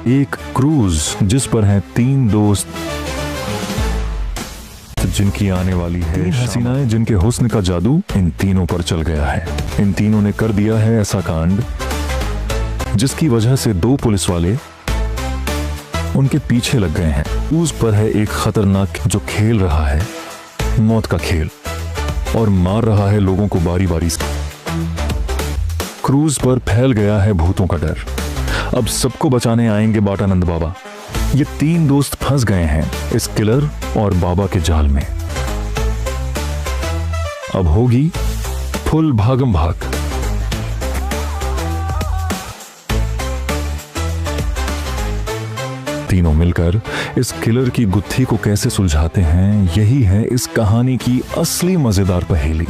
एक क्रूज जिस पर हैं 3 दोस्त जिनकी आने वाली है 3 हसीनाएं जिनके हुस्न का जादू इन तीनों पर चल गया है। इन तीनों ने कर दिया है ऐसा कांड जिसकी वजह से 2 पुलिस वाले उनके पीछे लग गए हैं। क्रूज पर है एक खतरनाक जो खेल रहा है मौत का खेल और मार रहा है लोगों को बारी बारी से। क्रूज पर फैल गया है भूतों का डर। अब सबको बचाने आएंगे बाटानंद बाबा। ये 3 दोस्त फंस गए हैं इस किलर और बाबा के जाल में। अब होगी फुल भागम भाग। तीनों मिलकर इस किलर की गुत्थी को कैसे सुलझाते हैं, यही है इस कहानी की असली मजेदार पहेली।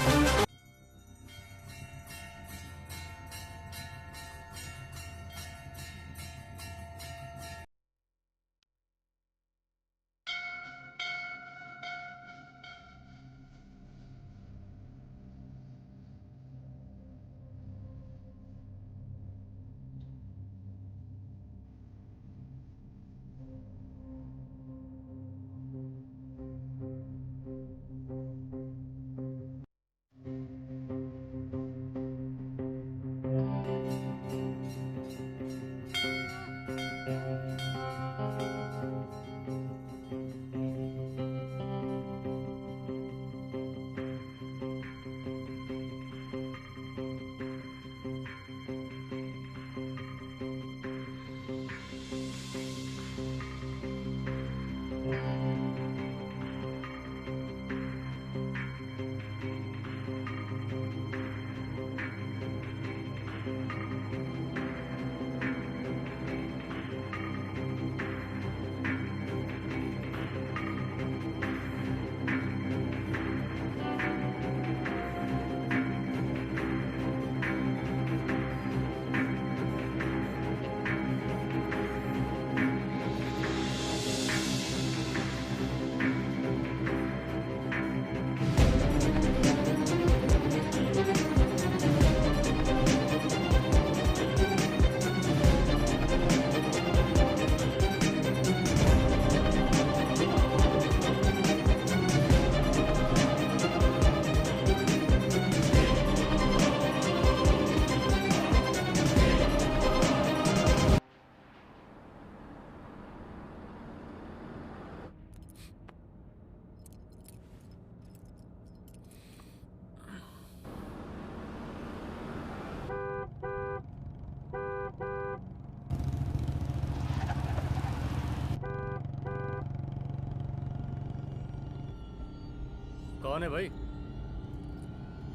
कौन है भाई?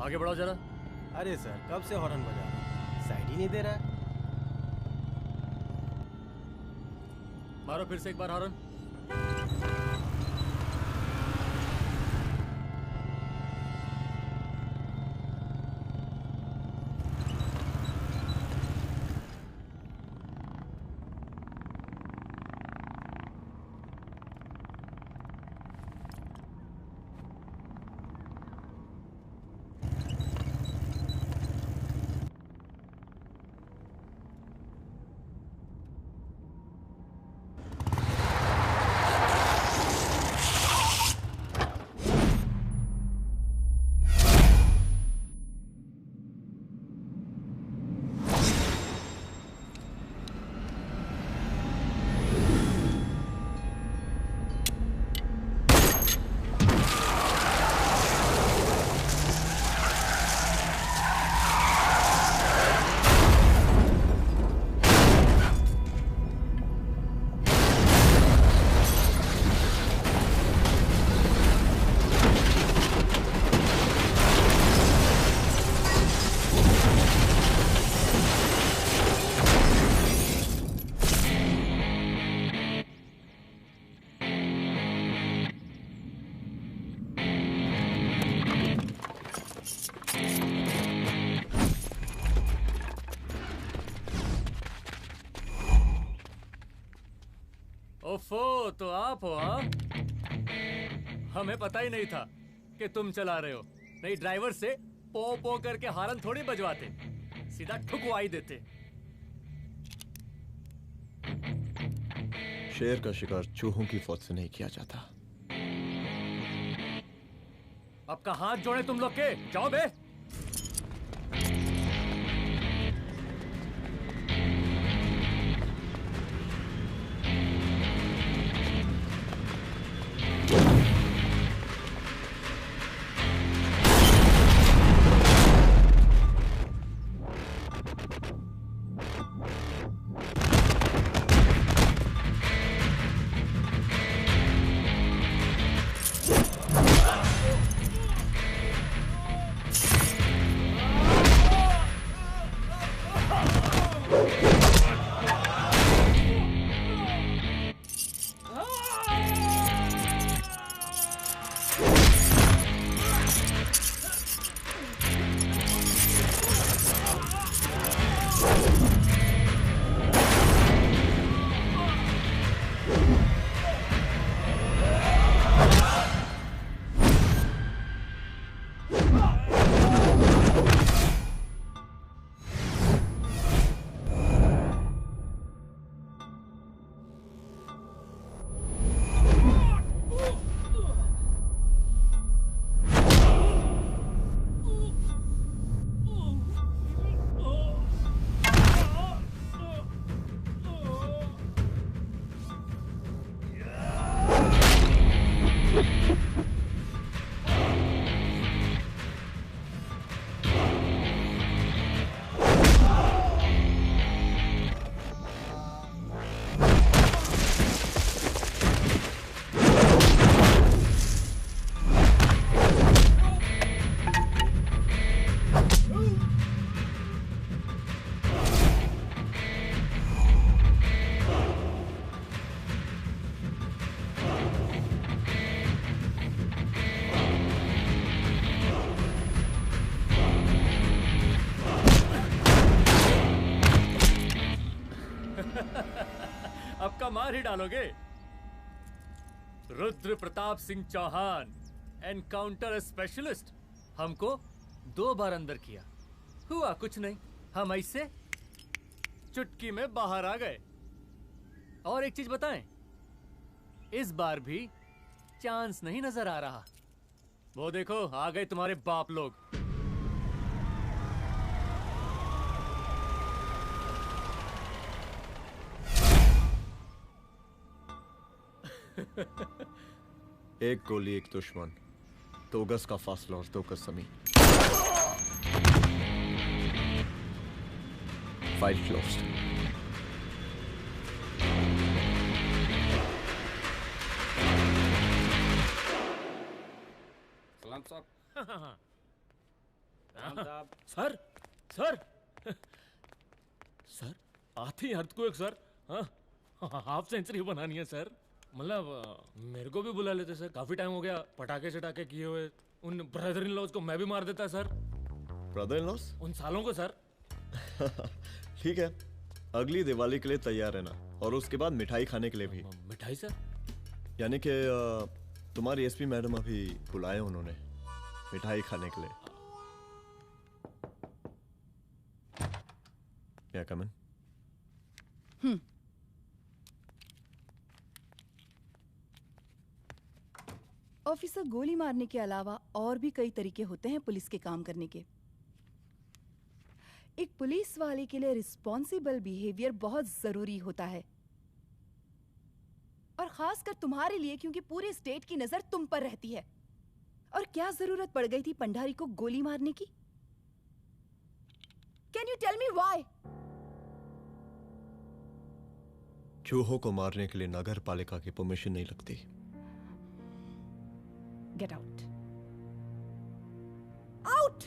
आगे बढ़ाओ जरा। अरे सर कब से हॉर्न बजा रहा है, साइड ही नहीं दे रहा है। मारो फिर से एक बार हॉर्न। ओफो, तो आप हो? हाँ, हमें पता ही नहीं था कि तुम चला रहे हो। नहीं, ड्राइवर से पो पो करके हॉर्न थोड़ी बजवाते, सीधा ठुकवा ही देते। शेर का शिकार चूहों की फौज से नहीं किया जाता। अब का हाथ जोड़े तुम लोग के, जाओ बे। अब का मार ही डालोगे? रुद्र प्रताप सिंह चौहान, एनकाउंटर स्पेशलिस्ट, हमको 2 बार अंदर किया, हुआ कुछ नहीं। हम ऐसे चुटकी में बाहर आ गए। और एक चीज बताएं, इस बार भी चांस नहीं नजर आ रहा। वो देखो आ गए तुम्हारे बाप लोग। एक गोली एक दुश्मन, 2 गज का फासला और 2 गज जमीन। File closed. सलाम साहब। सर सर सर आते ही अर्थक्वेक सर। हाफ सेंचुरी बनानी है सर। मतलब मेरे को भी बुला लेते सर, काफी टाइम हो गया पटाखे शटाखे किए हुए। उन ब्रदर इन लॉज को मैं भी मार देता सर। Brother in loss? उन सालों को सर। ठीक है, अगली दिवाली के लिए तैयार रहना, और उसके बाद मिठाई खाने के लिए भी। मिठाई सर? यानी कि तुम्हारी एसपी मैडम अभी बुलाए उन्होंने मिठाई खाने के लिए। क्या कमन? ऑफिसर, गोली मारने के अलावा और भी कई तरीके होते हैं पुलिस के काम करने के। एक पुलिस वाले के लिए रिस्पॉन्सिबल बिहेवियर बहुत जरूरी होता है, और खासकर तुम्हारे लिए, क्योंकि पूरे स्टेट की नजर तुम पर रहती है। और क्या जरूरत पड़ गई थी पंडारी को गोली मारने की? Can you tell me why? चूहों को मारने के लिए नगर पालिका की परमिशन नहीं लगती। Get out. Out!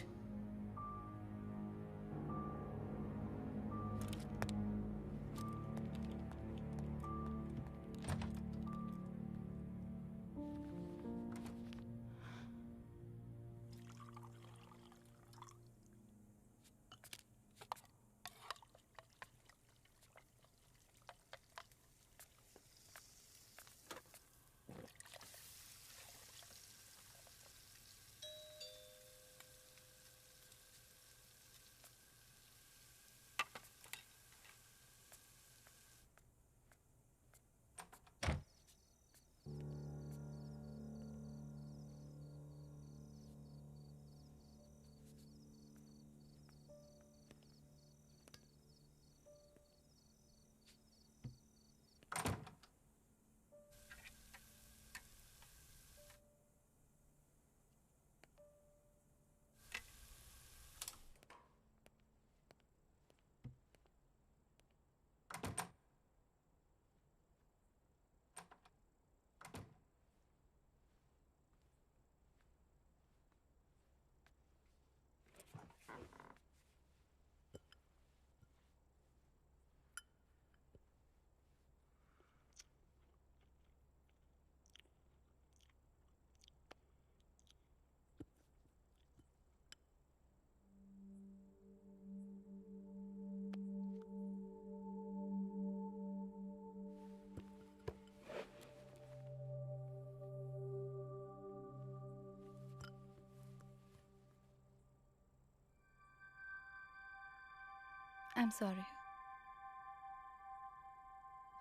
I'm sorry.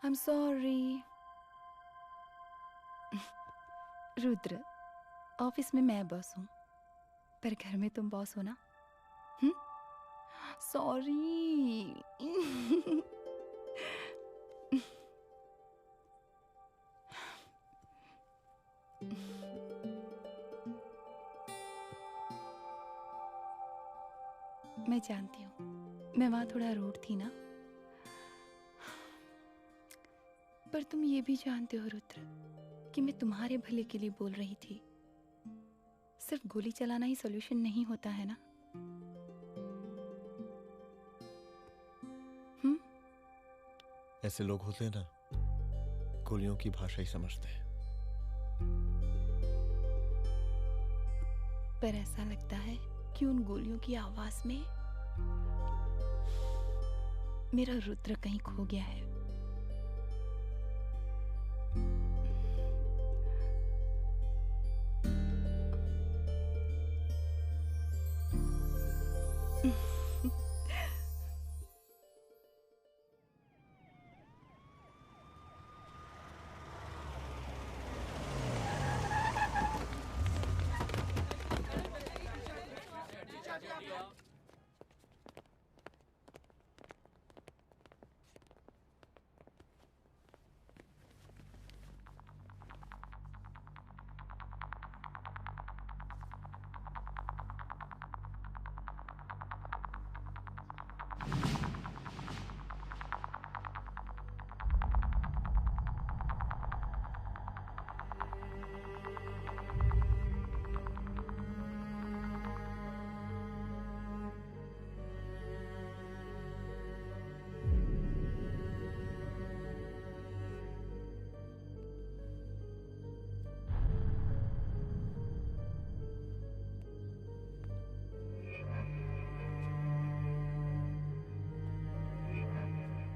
I'm sorry. Rudra, office में मैं बॉस हूँ, पर घर में तुम बॉस हो ना? सॉरी। मैं जानती हूँ, मैं वहां थोड़ा रूड थी ना, पर तुम ये भी जानते हो रुद्र कि मैं तुम्हारे भले के लिए बोल रही थी। सिर्फ गोली चलाना ही सॉल्यूशन नहीं होता है ना। ऐसे लोग होते हैं ना, गोलियों की भाषा ही समझते हैं। पर ऐसा लगता है कि उन गोलियों की आवाज में मेरा रुद्र कहीं खो गया है।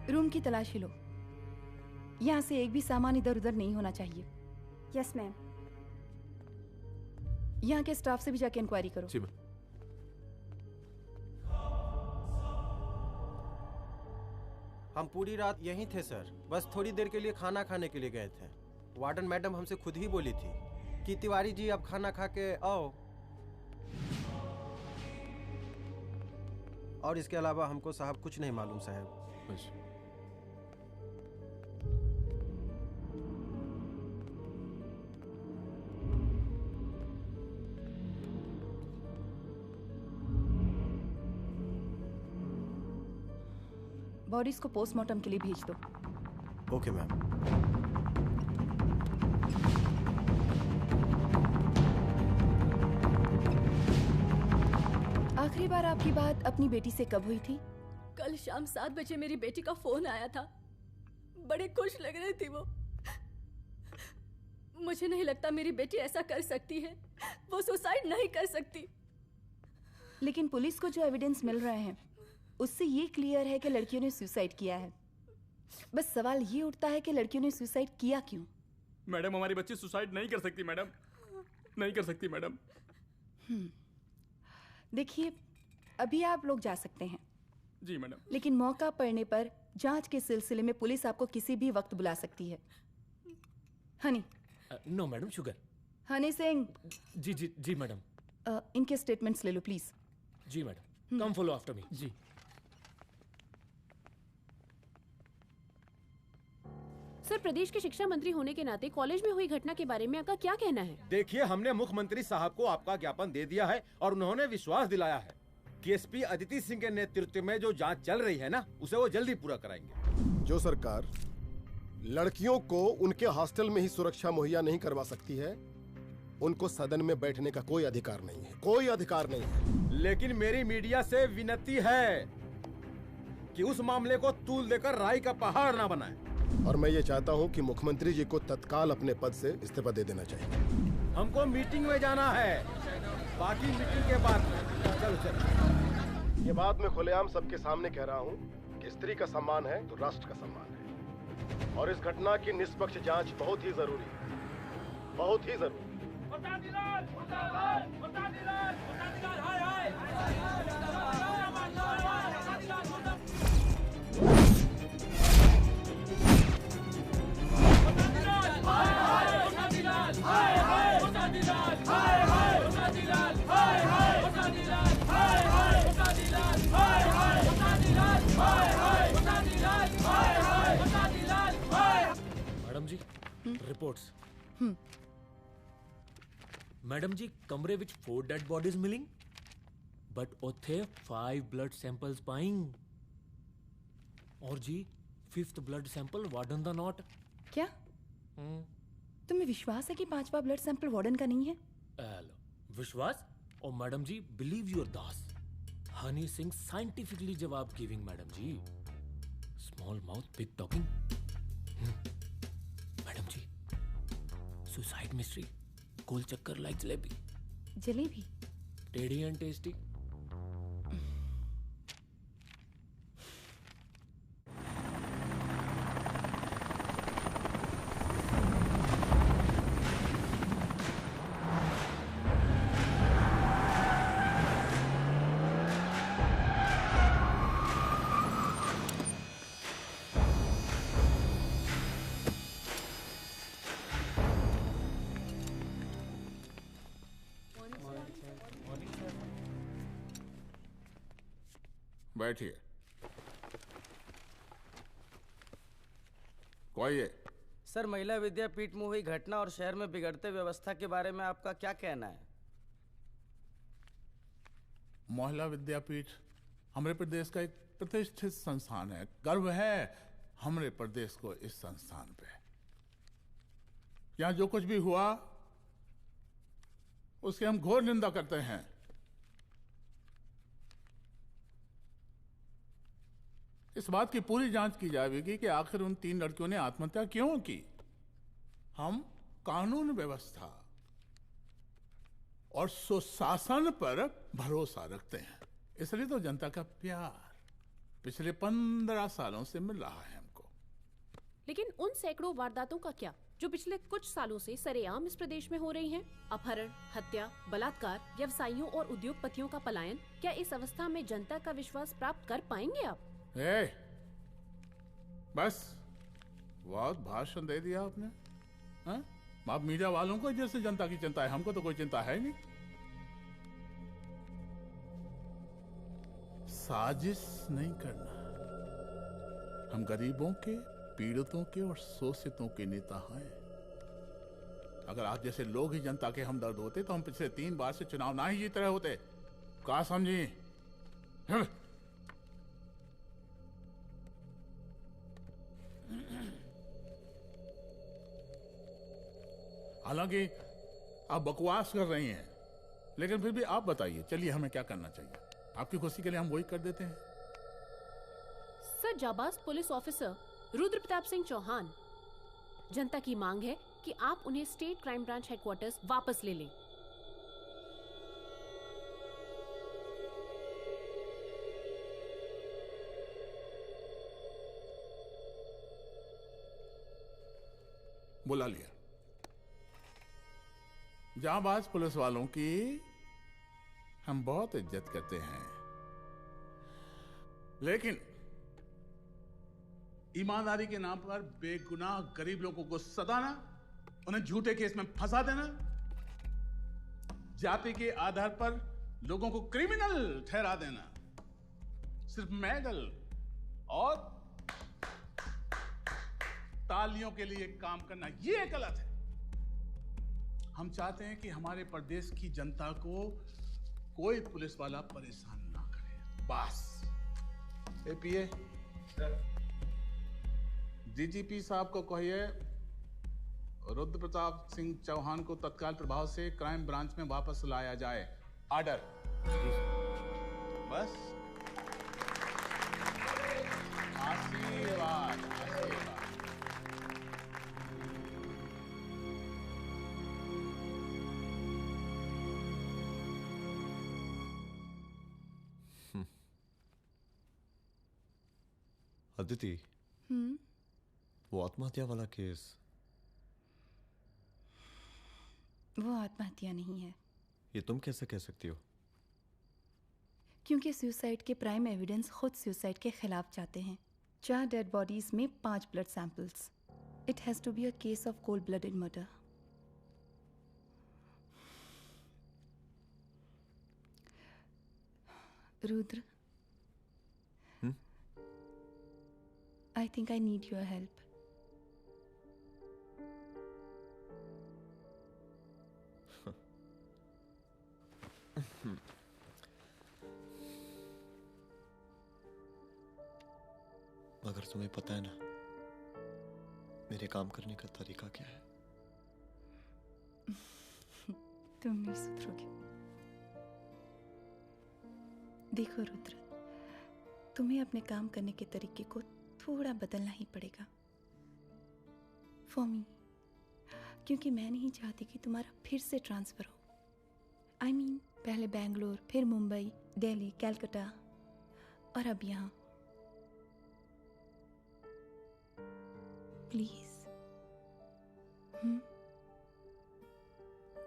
रूम की तलाशी लो। यहाँ से एक भी सामान इधर उधर नहीं होना चाहिए। Yes ma'am. यहाँ के स्टाफ से भी जाके इंक्वायरी करो। जी मैम। हम पूरी रात यहीं थे सर, बस थोड़ी देर के लिए खाना खाने के लिए गए थे। वार्डन मैडम हमसे खुद ही बोली थी कि तिवारी जी अब खाना खा के आओ, और इसके अलावा हमको साहब कुछ नहीं मालूम साहब। बस। बॉडीज को पोस्टमार्टम के लिए भेज दो। Okay ma'am. आखिरी बार आपकी बात अपनी बेटी से कब हुई थी? कल शाम 7 बजे मेरी बेटी का फोन आया था। बड़ी खुश लग रही थी वो। मुझे नहीं लगता मेरी बेटी ऐसा कर सकती है। वो सुसाइड नहीं कर सकती। लेकिन पुलिस को जो एविडेंस मिल रहे हैं उससे ये क्लियर है कि लड़कियों ने सुसाइड किया है। बस सवाल ये उठता है कि लड़कियों ने सुसाइड किया क्यों? मैडम, हमारी बच्ची सुसाइड नहीं कर सकती मैडम, नहीं कर सकती मैडम। देखिए, अभी आप लोग जा सकते हैं। जी मैडम। लेकिन मौका पड़ने पर जांच के सिलसिले में पुलिस आपको किसी भी वक्त बुला सकती है। Honey. No madam, sugar. Honey Singh. जी जी जी मैडम। इनके स्टेटमेंट्स ले लो प्लीज। जी madam, come follow after me. जी। सर, प्रदेश के शिक्षा मंत्री होने के नाते कॉलेज में हुई घटना के बारे में आपका क्या कहना है? देखिए, हमने मुख्यमंत्री साहब को आपका ज्ञापन दे दिया है और उन्होंने विश्वास दिलाया है कि एसपी अदिति सिंह के नेतृत्व में जो जांच चल रही है ना, उसे वो जल्दी पूरा कराएंगे। जो सरकार लड़कियों को उनके हॉस्टल में ही सुरक्षा मुहैया नहीं करवा सकती है, उनको सदन में बैठने का कोई अधिकार नहीं है, कोई अधिकार नहीं है। लेकिन मेरी मीडिया से विनती है कि उस मामले को तूल देकर राई का पहाड़ ना बनाए। और मैं ये चाहता हूँ कि मुख्यमंत्री जी को तत्काल अपने पद से इस्तीफा दे देना चाहिए। हमको मीटिंग में जाना है, बाकी मीटिंग के बाद। चलो चलो। ये बात मैं खुलेआम सबके सामने कह रहा हूँ कि स्त्री का सम्मान है तो राष्ट्र का सम्मान है, और इस घटना की निष्पक्ष जांच बहुत ही जरूरी है, बहुत ही जरूरी। ਰਿਪੋਰਟਸ ਮੈਡਮ ਜੀ ਕਮਰੇ ਵਿੱਚ 4 ਡੈਡ ਬੋਡੀਜ਼ ਮਿਲਿੰਗ ਬਟ ਉੱਥੇ 5 ਬਲੱਡ ਸੈਂਪਲਸ ਪਾਈਂਗ और जी 5th ब्लड सैंपल वार्डन दा नॉट क्या तुम्हें विश्वास है कि 5वां ब्लड सैंपल वार्डन का नहीं है? हेलो विश्वास और मैडम जी बिलीव योर दास हनी सिंह साइंटिफिकली जवाब गिविंग मैडम जी small mouth big talking madam जी सुसाइड मिस्ट्री गोल चक्कर लाइक जलेबी जलेबी टेढ़ी एंड टेस्टी बैठिए। कोई है? सर महिला विद्यापीठ में हुई घटना और शहर में बिगड़ते व्यवस्था के बारे में आपका क्या कहना है? महिला विद्यापीठ हमारे प्रदेश का एक प्रतिष्ठित संस्थान है। गर्व है हमारे प्रदेश को इस संस्थान पे। यहाँ जो कुछ भी हुआ उसकी हम घोर निंदा करते हैं। इस बात की पूरी जांच की जाएगी कि आखिर उन 3 लड़कियों ने आत्महत्या क्यों की। हम कानून व्यवस्था और सुशासन पर भरोसा रखते हैं, इसलिए तो जनता का प्यार पिछले 15 सालों से मिल रहा है हमको। लेकिन उन सैकड़ों वारदातों का क्या जो पिछले कुछ सालों से सरेआम इस प्रदेश में हो रही हैं? अपहरण, हत्या, बलात्कार, व्यवसायियों और उद्योगपतियों का पलायन। क्या इस अवस्था में जनता का विश्वास प्राप्त कर पाएंगे आप? बस बहुत भाषण दे दिया आपने। आप मीडिया वालों को जैसे जनता की चिंता है, हमको तो कोई चिंता है नहीं। साजिश नहीं करना। हम गरीबों के, पीड़ितों के और शोषितों के नेता हैं। अगर आप जैसे लोग ही जनता के हमदर्द होते तो हम पिछले 3 बार से चुनाव ना ही जीत रहे होते। क्या समझी? हालांकि आप बकवास कर रही हैं, लेकिन फिर भी आप बताइए, चलिए हमें क्या करना चाहिए? आपकी खुशी के लिए हम वही कर देते हैं। सर जाबाज पुलिस ऑफिसर रुद्र प्रताप सिंह चौहान, जनता की मांग है कि आप उन्हें स्टेट क्राइम ब्रांच हेडक्वार्टर्स वापस ले लें। बुला लिया। जाबाज पुलिस वालों की हम बहुत इज्जत करते हैं, लेकिन ईमानदारी के नाम पर बेगुनाह गरीब लोगों को सताना, उन्हें झूठे केस में फंसा देना, जाति के आधार पर लोगों को क्रिमिनल ठहरा देना, सिर्फ मेडल और तालियों के लिए काम करना, ये गलत है। हम चाहते हैं कि हमारे प्रदेश की जनता को कोई पुलिस वाला परेशान ना करे, बस। एपीए डीजीपी साहब को कहिए रुद्र प्रताप सिंह चौहान को तत्काल प्रभाव से क्राइम ब्रांच में वापस लाया जाए। ऑर्डर। बस। आशीर्वाद, आशीर्वाद। अदिति, वो आत्महत्या वाला केस, वो आत्महत्या नहीं है। ये तुम कैसे कह सकती हो? क्योंकि सुसाइड के प्राइम एविडेंस खुद सुसाइड के खिलाफ जाते हैं। 4 डेड बॉडीज में 5 blood samples. It has to be a case of cold blooded murder. Rudra, I think I need your help. पता है ना मेरे काम करने का तरीका क्या है? तुम नहीं सुधरोगे। देखो रुद्र, तुम्हें अपने काम करने के तरीके को थोड़ा बदलना ही पड़ेगा फॉर मी, क्योंकि मैं नहीं चाहती कि तुम्हारा फिर से ट्रांसफर हो। I mean, पहले बेंगलोर, फिर मुंबई, दिल्ली, कलकत्ता और अब यहाँ। प्लीज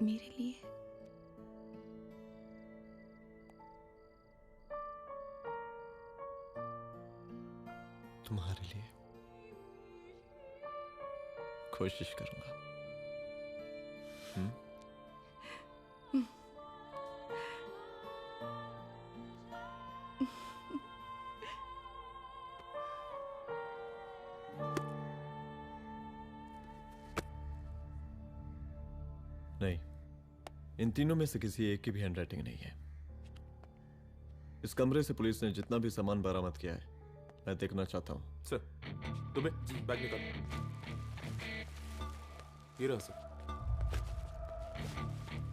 मेरे लिए। तुम्हारे लिए कोशिश करूंगा। नहीं, इन तीनों में से किसी एक की भी हैंडराइटिंग नहीं है। इस कमरे से पुलिस ने जितना भी सामान बरामद किया है मैं देखना चाहता हूं। सर, तुम्हें बैग निकाल। ये रहा सर।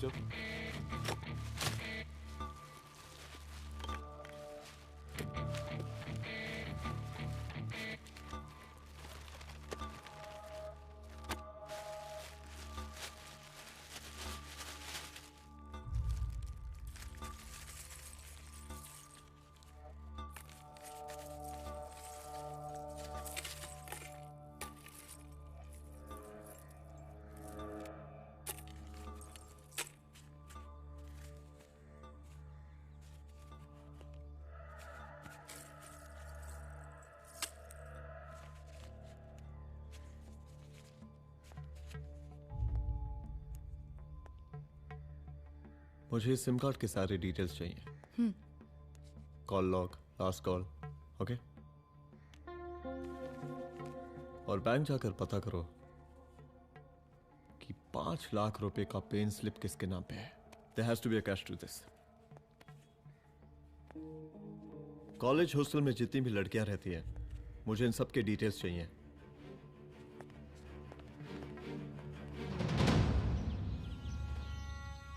चल। मुझे इस सिम कार्ड के सारे डिटेल्स चाहिए। Call log, last call, okay? और बैंक जाकर पता करो कि 5 लाख रुपए का पेन स्लिप किसके नाम पे है। There has to be a cash to this. College hostel में जितनी भी लड़कियां रहती हैं, मुझे इन सब के डिटेल्स चाहिए।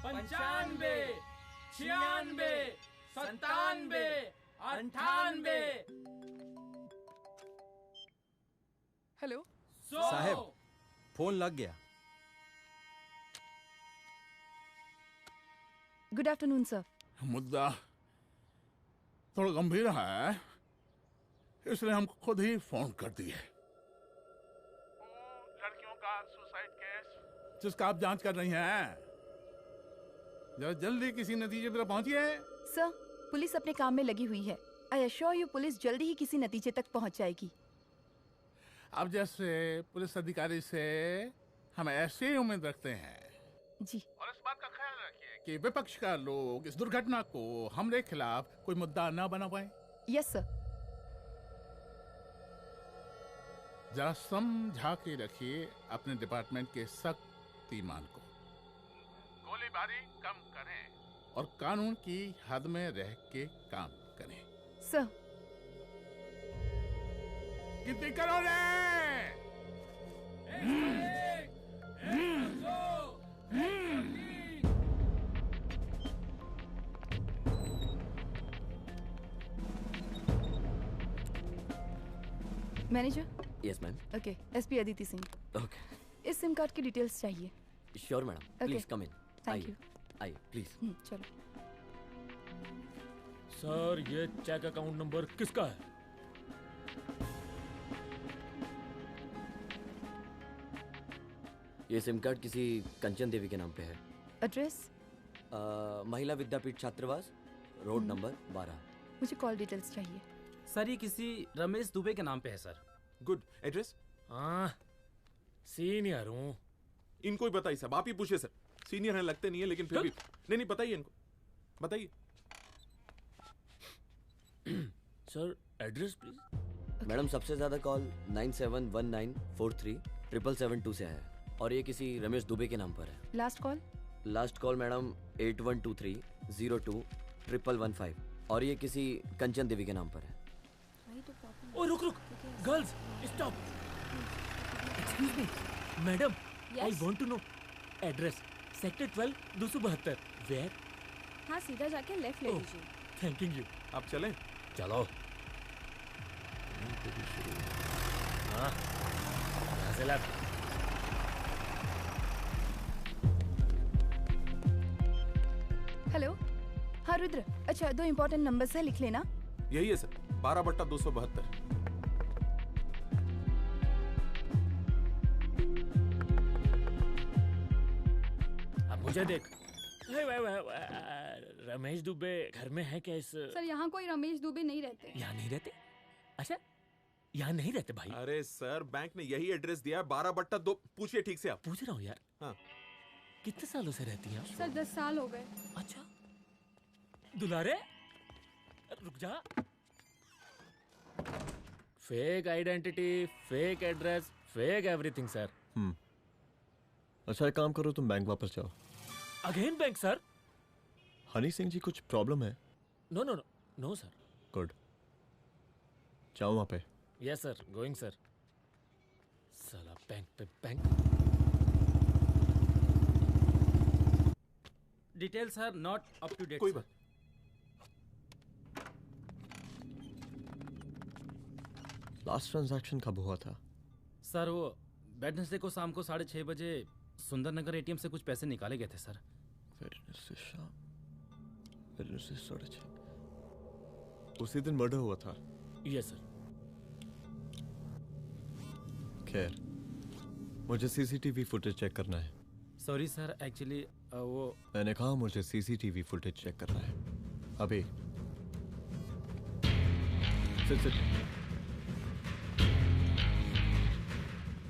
95, 96, 97, 98। हेलो साहब, फोन लग गया। Good afternoon sir. मुद्दा थोड़ा गंभीर है, इसलिए हम खुद ही फोन कर दिए। लड़कियों का सुसाइड केस जिसका आप जांच कर रही हैं, जरा जल्दी किसी नतीजे पर पहुंचिए। सर, पुलिस अपने काम में लगी हुई है। आई एश्योर यू पुलिस जल्दी ही किसी नतीजे तक पहुंच जाएगी। आप जैसे पुलिस अधिकारी से हम ऐसे ही उम्मीद रखते हैं जी। और इस बात का ख्याल रखिए कि विपक्ष का लोग इस दुर्घटना को हमारे खिलाफ कोई मुद्दा ना बना पाए। Yes sir. जरा समझा के रखिए अपने डिपार्टमेंट के शक्तिमान को। गोलीबारी कम करें और कानून की हद में रह के काम करें। सर। कितनी करोगे? Manager. Yes ma'am. Okay, SP Aditi Singh. Okay. इस सिम कार्ड की डिटेल्स चाहिए। Sure madam, please come in. Thank you. आइए प्लीज। चलो। सर, ये चेक अकाउंट नंबर किसका है? ये सिम कार्ड किसी कंचन देवी के नाम पे है। एड्रेस? महिला विद्यापीठ छात्रावास, रोड नंबर 12। मुझे कॉल डिटेल्स चाहिए। सर, ये किसी रमेश दुबे के नाम पे है सर। गुड। एड्रेस? हाँ, सीनियर हूँ। इनको ही बताइए सब, आप ही पूछिए सर। सीनियर है लगते नहीं है, लेकिन फिर भी नहीं बताइए इनको, बताइए। Sir, address please. मैडम, सबसे ज्यादा कॉल 9719437772 से है और ये किसी रमेश दुबे के नाम पर है। Last call? Last call madam 8123021115 और ये किसी कंचन देवी के नाम पर है। ओ रुक रुक, girls stop. Excuse me madam, I want to know address sector 12 272 where. हाँ, सीधा जाके लेफ्ट ले लीजिए। Thank you. आप चलें? चलो। हाँ, यहाँ से लेफ्ट। हेलो। हाँ रुद्र, अच्छा 2 इम्पोर्टेंट नंबर्स है, लिख लेना। यही है सर, 12/272। अब मुझे देख। रमेश दुबे घर में है क्या? इस सर यहाँ कोई रमेश दुबे नहीं रहते। यहाँ नहीं रहते? अच्छा, यहाँ नहीं रहते भाई। अरे सर, बैंक ने यही एड्रेस दिया है, 12/2। पूछिए ठीक से आप। पूछ रहा हूँ यार। हाँ। कितने सालों से रहती हैं आप? सर 10 साल हो गए। अच्छा। दुलारे रुक जा। Fake identity, fake address, fake everything sir. अच्छा, एक काम करो, तुम बैंक वापस जाओ। Again bank sir? Honey Singh ji, कुछ प्रॉब्लम है? No no no no sir. Good, जाओ वहां पे। Yes sir, going sir. साला बैंक पे bank. Details are not up to date. कोई बात। लास्ट ट्रांजैक्शन कब हुआ था? सर वो वेडनेसडे को शाम को 6:30 बजे सुंदरनगर एटीएम से कुछ पैसे निकाले गए थे सर। वेडनेसडे शाम, वेडनेसडे 6:30। उसी दिन मर्डर हुआ था? Yes sir. खैर, मुझे सीसीटीवी फुटेज चेक करना है। सॉरी सर, एक्चुअली वो मैंने कहा मुझे सीसीटीवी फुटेज चेक करना है अभी। सिट।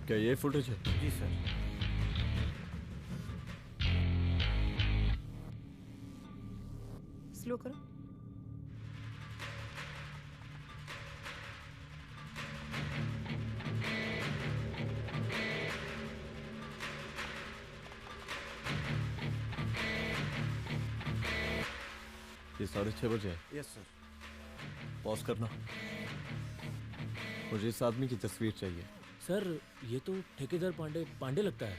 क्या ये फुटेज है? जी सर। स्लो करो। ये 6:30 बजे है? Yes sir. पॉज करना। मुझे इस आदमी की तस्वीर चाहिए। सर ये तो ठेकेदार पांडे लगता है।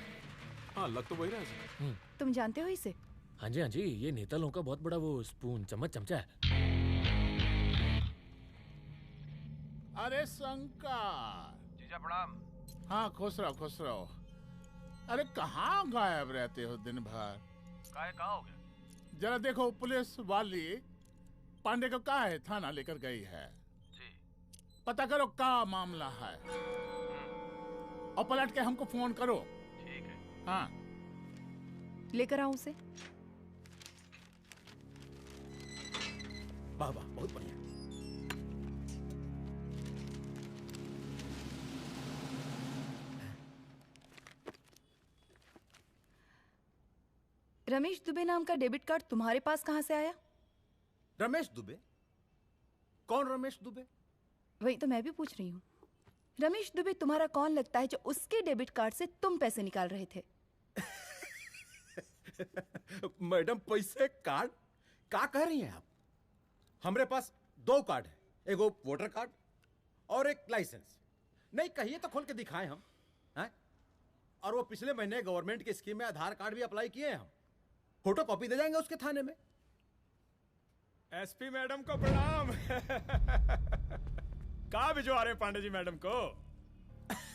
हाँ, लग तो वही रहा है सर। तुम जानते हो इसे? हाँ जी, ये नेता लोगों का बहुत बड़ा वो स्पून चमचा है। अरे शंकर। जीजा प्रणाम। हाँ, खुश रहो। अरे कहाँ गायब रहते हो दिन भर? कहाँ हो गया? जरा देखो, पुलिस वाली पांडे को कहा है थाना लेकर गई है। जी। पता करो क्या मामला है और पलट के हमको फोन करो। ठीक है। हाँ, लेकर आओ उसे। वाह वाह, बहुत बढ़िया। रमेश दुबे नाम का डेबिट कार्ड तुम्हारे पास कहां से आया? रमेश दुबे? कौन रमेश दुबे? वही तो मैं भी पूछ रही हूँ। रमेश दुबे तुम्हारा कौन लगता है जो उसके डेबिट कार्ड से तुम पैसे निकाल रहे थे? मैडम, पैसे कार्ड क्या कह रही हैं आप? हमारे पास 2 कार्ड है, एक वो वोटर कार्ड और एक लाइसेंस। नहीं कहिए तो खोल के दिखाएं हम हैं? और वो पिछले महीने गवर्नमेंट की स्कीम में आधार कार्ड भी अप्लाई किए हैं हम। फोटो कॉपी दे जाएंगे उसके थाने में। एसपी मैडम को प्रणाम। कहाँ भिजवा रहे हैं पांडे जी मैडम को?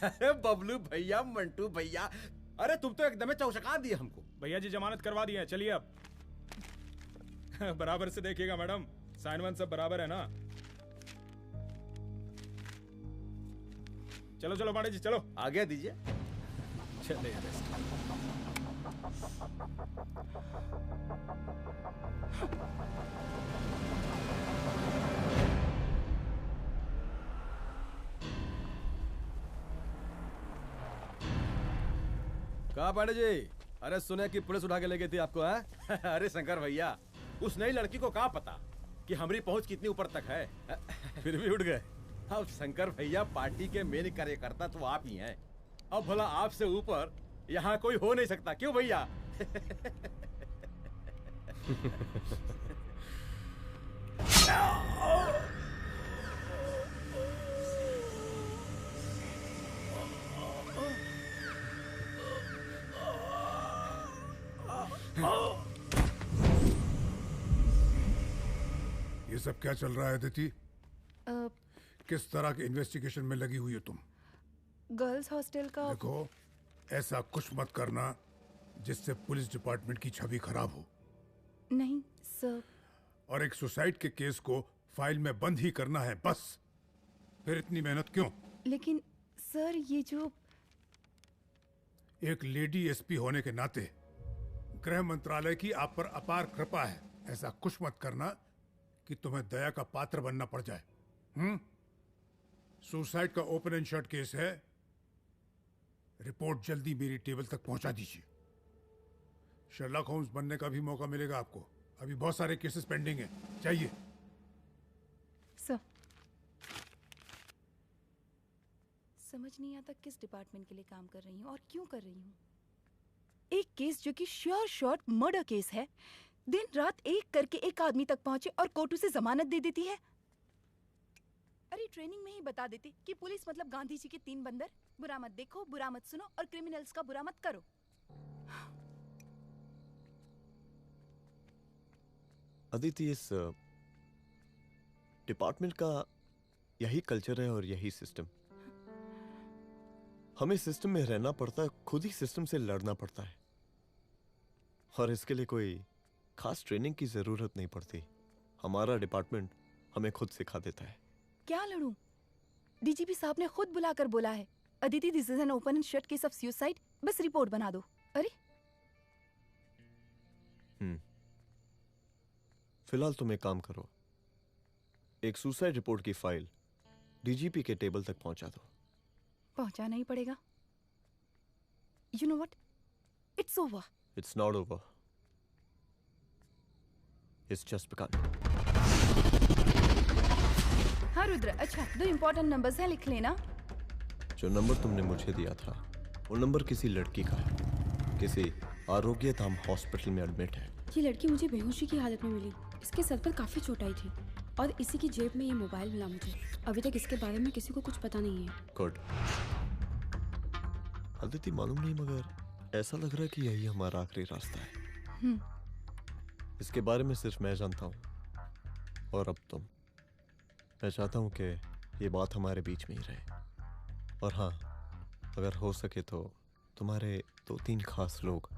अरे बबलू भैया, मंटू भैया, अरे तुम तो एकदम चौंका दिए हमको। भैया जी जमानत करवा दिए हैं, चलिए अब। बराबर से देखिएगा मैडम, साइन वन सब बराबर है ना? चलो चलो पांडे जी चलो। आगे दीजिए। चलिए। कहा पांडे जी? अरे सुने कि पुलिस उठा के ले गई थी आपको, है? अरे शंकर भैया, उस नई लड़की को क्या पता कि हमारी पहुंच कितनी ऊपर तक है। फिर भी उठ गए। अब शंकर भैया, पार्टी के मेन कार्यकर्ता तो आप ही हैं। अब भला आपसे ऊपर यहाँ कोई हो नहीं सकता, क्यों भैया? ये सब क्या चल रहा है अदिति? किस तरह के इन्वेस्टिगेशन में लगी हुई हो तुम? गर्ल्स हॉस्टल का। देखो, ऐसा कुछ मत करना जिससे पुलिस डिपार्टमेंट की छवि खराब हो। नहीं सर। और एक सुसाइड के केस को फाइल में बंद ही करना है बस। फिर इतनी मेहनत क्यों? लेकिन सर ये जो एक लेडी एसपी होने के नाते गृह मंत्रालय की आप पर अपार कृपा है। ऐसा कुछ मत करना कि तुम्हें दया का पात्र बनना पड़ जाए। सुसाइड का ओपन एंड शट केस है। रिपोर्ट जल्दी मेरी टेबल तक पहुंचा दीजिए। शर्लॉक होम्स बनने का भी मौका मिलेगा आपको। अभी बहुत सारे केसेस पेंडिंग हैं। चाहिए सर। समझ नहीं आता किस डिपार्टमेंट के लिए काम कर रही हूँ और क्यों कर रही हूँ। एक केस जो कि श्योर शॉट मर्डर केस है, दिन रात एक करके एक आदमी तक पहुंचे और कोर्ट उसे जमानत दे देती है। अरे ट्रेनिंग में ही बता देती कि पुलिस मतलब गांधी जी के 3 बंदर, बुरा मत देखो, बुरा मत सुनो और क्रिमिनल्स का बुरा मत करो। अदिति, इस डिपार्टमेंट का यही कल्चर है और यही सिस्टम। हमें सिस्टम में रहना पड़ता है, खुद ही सिस्टम से लड़ना पड़ता है, और इसके लिए कोई खास ट्रेनिंग की जरूरत नहीं पड़ती। हमारा डिपार्टमेंट हमें खुद सिखा देता है। क्या लड़ूं? डीजीपी साहब ने खुद बुलाकर बोला है, Aditi this is an open and shut case of suicide, बस रिपोर्ट बना दो। अरे फिलहाल तुम एक काम करो, एक सुसाइड रिपोर्ट की फाइल डीजीपी के टेबल तक पहुंचा दो। पहुंचाना ही पड़ेगा। You know what, it's over. It's not over, it's just began. हाँ रुद्र, अच्छा 2 इंपॉर्टेंट नंबर्स हैं, लिख लेना। जो नंबर तुमने मुझे दिया था वो नंबर किसी लड़की का है, किसी आरोग्य धाम हॉस्पिटल में एडमिट है। ये लड़की मुझे बेहोशी की हालत में मिली। इसके सर पर काफी चोट आई थी और इसी की जेब में ये मोबाइल मिला मुझे। अभी तक इसके बारे में किसी को कुछ पता नहीं है। गुड। अदिति, मालूम नहीं मगर ऐसा लग रहा है कि यही हमारा आखिरी रास्ता है। इसके बारे में सिर्फ मैं जानता हूँ, और अब तुम। मैं चाहता हूँ कि ये बात हमारे बीच में ही रहे। और हाँ, अगर हो सके तो तुम्हारे 2-3 खास लोग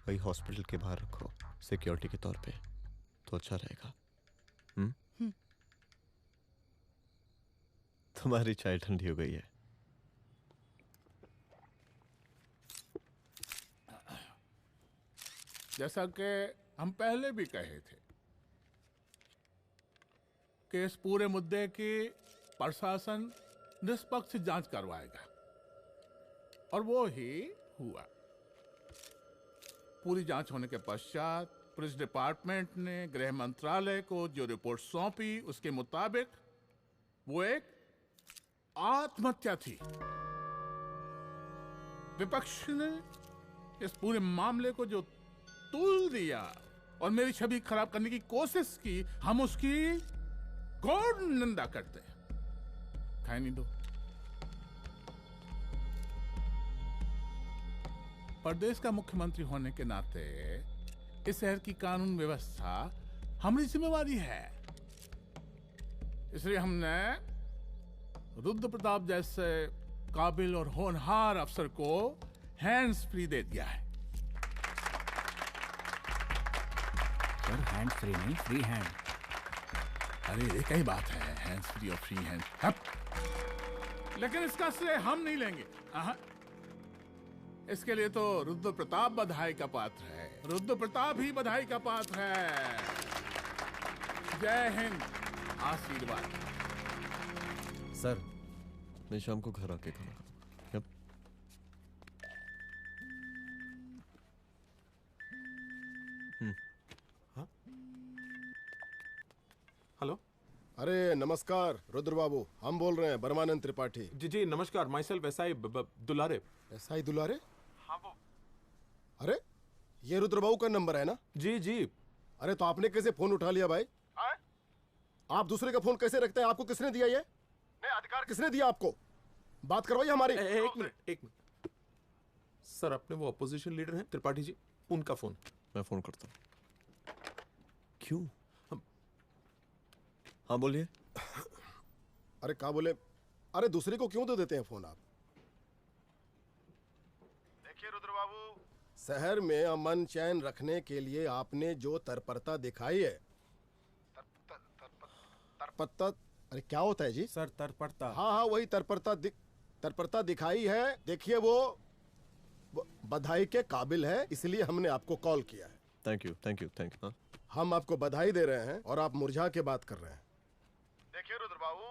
वही हॉस्पिटल के बाहर रखो सिक्योरिटी के तौर पे, तो अच्छा रहेगा। तुम्हारी चाय ठंडी हो गई है। जैसा कि हम पहले भी कहे थे कि इस पूरे मुद्दे की प्रशासन निष्पक्ष जांच करवाएगा, और वो ही हुआ। पूरी जांच होने के पश्चात पुलिस डिपार्टमेंट ने गृह मंत्रालय को जो रिपोर्ट सौंपी उसके मुताबिक वो एक आत्महत्या थी। विपक्ष ने इस पूरे मामले को जो तूल दिया और मेरी छवि खराब करने की कोशिश की, हम उसकी घोर निंदा करते हैं। खाए नहीं दो। प्रदेश का मुख्यमंत्री होने के नाते इस शहर की कानून व्यवस्था हमारी जिम्मेवारी है। इसलिए हमने रुद्र प्रताप जैसे काबिल और होनहार अफसर को हैंड्स फ्री दे दिया है। सर हैंड फ्री नहीं, फ्री हैंड। अरे एक ही बात है, हैंड्स फ्री और फ्री हैंड। लेकिन इसका श्रेय हम नहीं लेंगे। इसके लिए तो रुद्र प्रताप बधाई का पात्र है। रुद्र प्रताप ही बधाई का पात्र है। जय हिंद। आशीर्वाद। सर, मैं शाम को घर आके खाना खाऊंगा। हेलो। अरे नमस्कार रुद्र बाबू, हम बोल रहे हैं परमानंद त्रिपाठी। जी जी नमस्कार, my self SI Dulare. SI दुलारे? हाँ वो। अरे ये रुद्र बाबू का नंबर है ना? जी जी। अरे तो आपने कैसे फोन उठा लिया भाई? आप दूसरे का फोन कैसे रखते हैं? आपको किसने दिया ये? नहीं, अधिकार किसने दिया आपको? बात करवाइए हमारी। एक मिनट। सर, अपने वो अपोजिशन लीडर हैं त्रिपाठी जी, उनका फोन। मैं फोन करता हूँ। क्यों? हाँ बोलिए। अरे क्या बोले? अरे दूसरे को क्यों दे देते हैं फोन आप? देखिए रुद्र बाबू, शहर में अमन चैन रखने के लिए आपने जो तत्परता दिखाई है, तत्परता, अरे क्या होता है जी? सर तत्परता। हाँ हाँ वही तत्परता दिखाई है। देखिए वो बधाई के काबिल है, इसलिए हमने आपको कॉल किया है। Thank you. हम आपको बधाई दे रहे हैं और आप मुरझा के बात कर रहे हैं। देखिए रुद्र बाबू,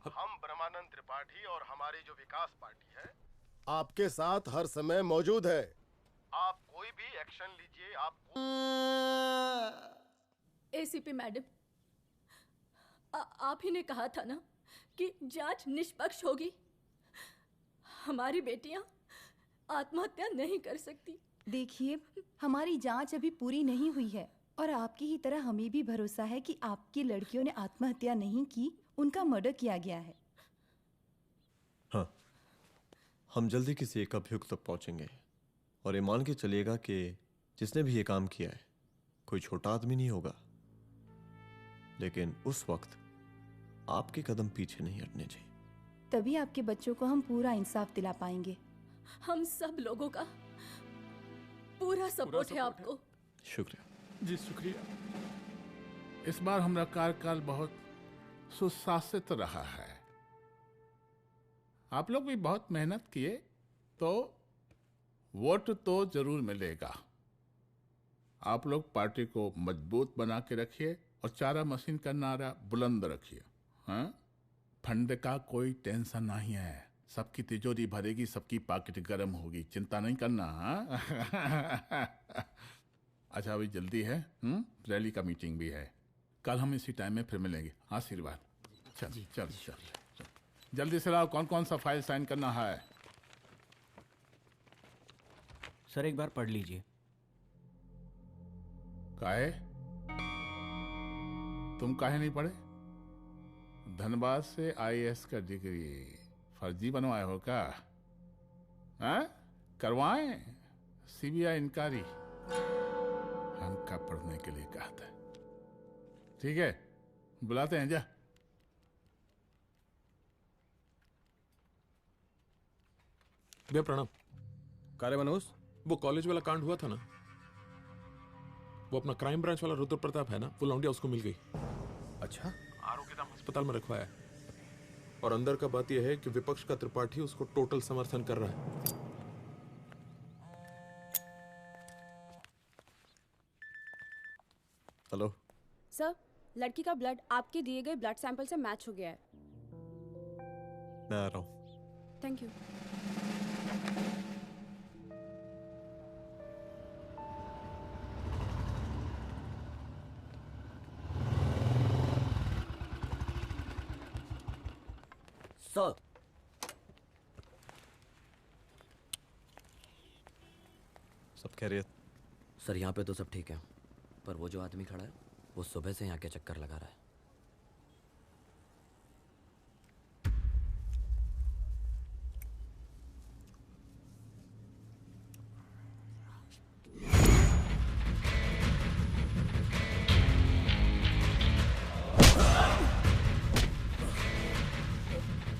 हम ब्रह्मानंद त्रिपाठी और हमारी जो विकास पार्टी है आपके साथ हर समय मौजूद है। आप कोई भी एक्शन लीजिए। आप एसीपी मैडम, आप ही ने कहा था ना कि जांच निष्पक्ष होगी। हमारी बेटियां आत्महत्या नहीं कर सकती। देखिए, हमारी जांच अभी पूरी नहीं हुई है और आपकी ही तरह हमें भी भरोसा है कि आपकी लड़कियों ने आत्महत्या नहीं की, उनका मर्डर किया गया है। हाँ, हम जल्दी किसी एक अभियुक्त तक पहुंचेंगे और ये मान के चलिएगा कि जिसने भी ये काम किया है कोई छोटा आदमी नहीं होगा, लेकिन उस वक्त आपके कदम पीछे नहीं हटने चाहिए। तभी आपके बच्चों को हम पूरा इंसाफ दिला पाएंगे। हम सब लोगों का पूरा सपोर्ट है आपको। शुक्रिया जी, शुक्रिया। इस बार हमारा कार्यकाल बहुत सुशासित रहा है। आप लोग भी बहुत मेहनत किए तो वोट तो जरूर मिलेगा। आप लोग पार्टी को मजबूत बना के रखिए और चारा मशीन का नारा बुलंद रखिए। हाँ, फंड का कोई टेंशन नहीं है, सबकी तिजोरी भरेगी, सबकी पॉकेट गर्म होगी, चिंता नहीं करना। हाँ? अच्छा अभी जल्दी है, रैली का मीटिंग भी है, कल हम इसी टाइम में फिर मिलेंगे। आशीर्वाद। चल जल्दी से लाओ, कौन कौन सा फाइल साइन करना है? सर एक बार पढ़ लीजिए। काहे? तुम काहे नहीं पढ़े? धनबाद से आईएएस का डिग्री फर्जी बनवाए हो क्या? करवाएं सीबीआई इंक्वायरी। हमका पढ़ने के लिए कहा था। ठीक है, बुलाते हैं। जा भैया प्रणाम। कार्य मनोज, वो कॉलेज वाला कांड हुआ था ना, वो अपना क्राइम ब्रांच वाला रुद्र प्रताप है ना, वो लौंडिया उसको मिल गई। अच्छा? आरोग्यधाम अस्पताल में रखवाया है और अंदर का बात यह है कि विपक्ष का त्रिपाठी उसको टोटल समर्थन कर रहा है। हेलो सर, लड़की का ब्लड आपके दिए गए ब्लड सैंपल से मैच हो गया है। मैं आ रहा हूँ। Thank you. सर, सब खैरियत? सर यहाँ पे तो सब ठीक है, पर वो जो आदमी खड़ा है वो सुबह से यहाँ के चक्कर लगा रहा है।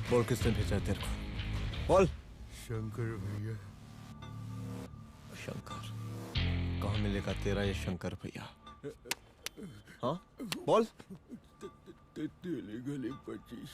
बोल किसने भेजा तेरे को? बोल। शंकर भैया। शंकर? कहाँ मिलेगा तेरा ये शंकर भैया? हाँ बोल। गली 25।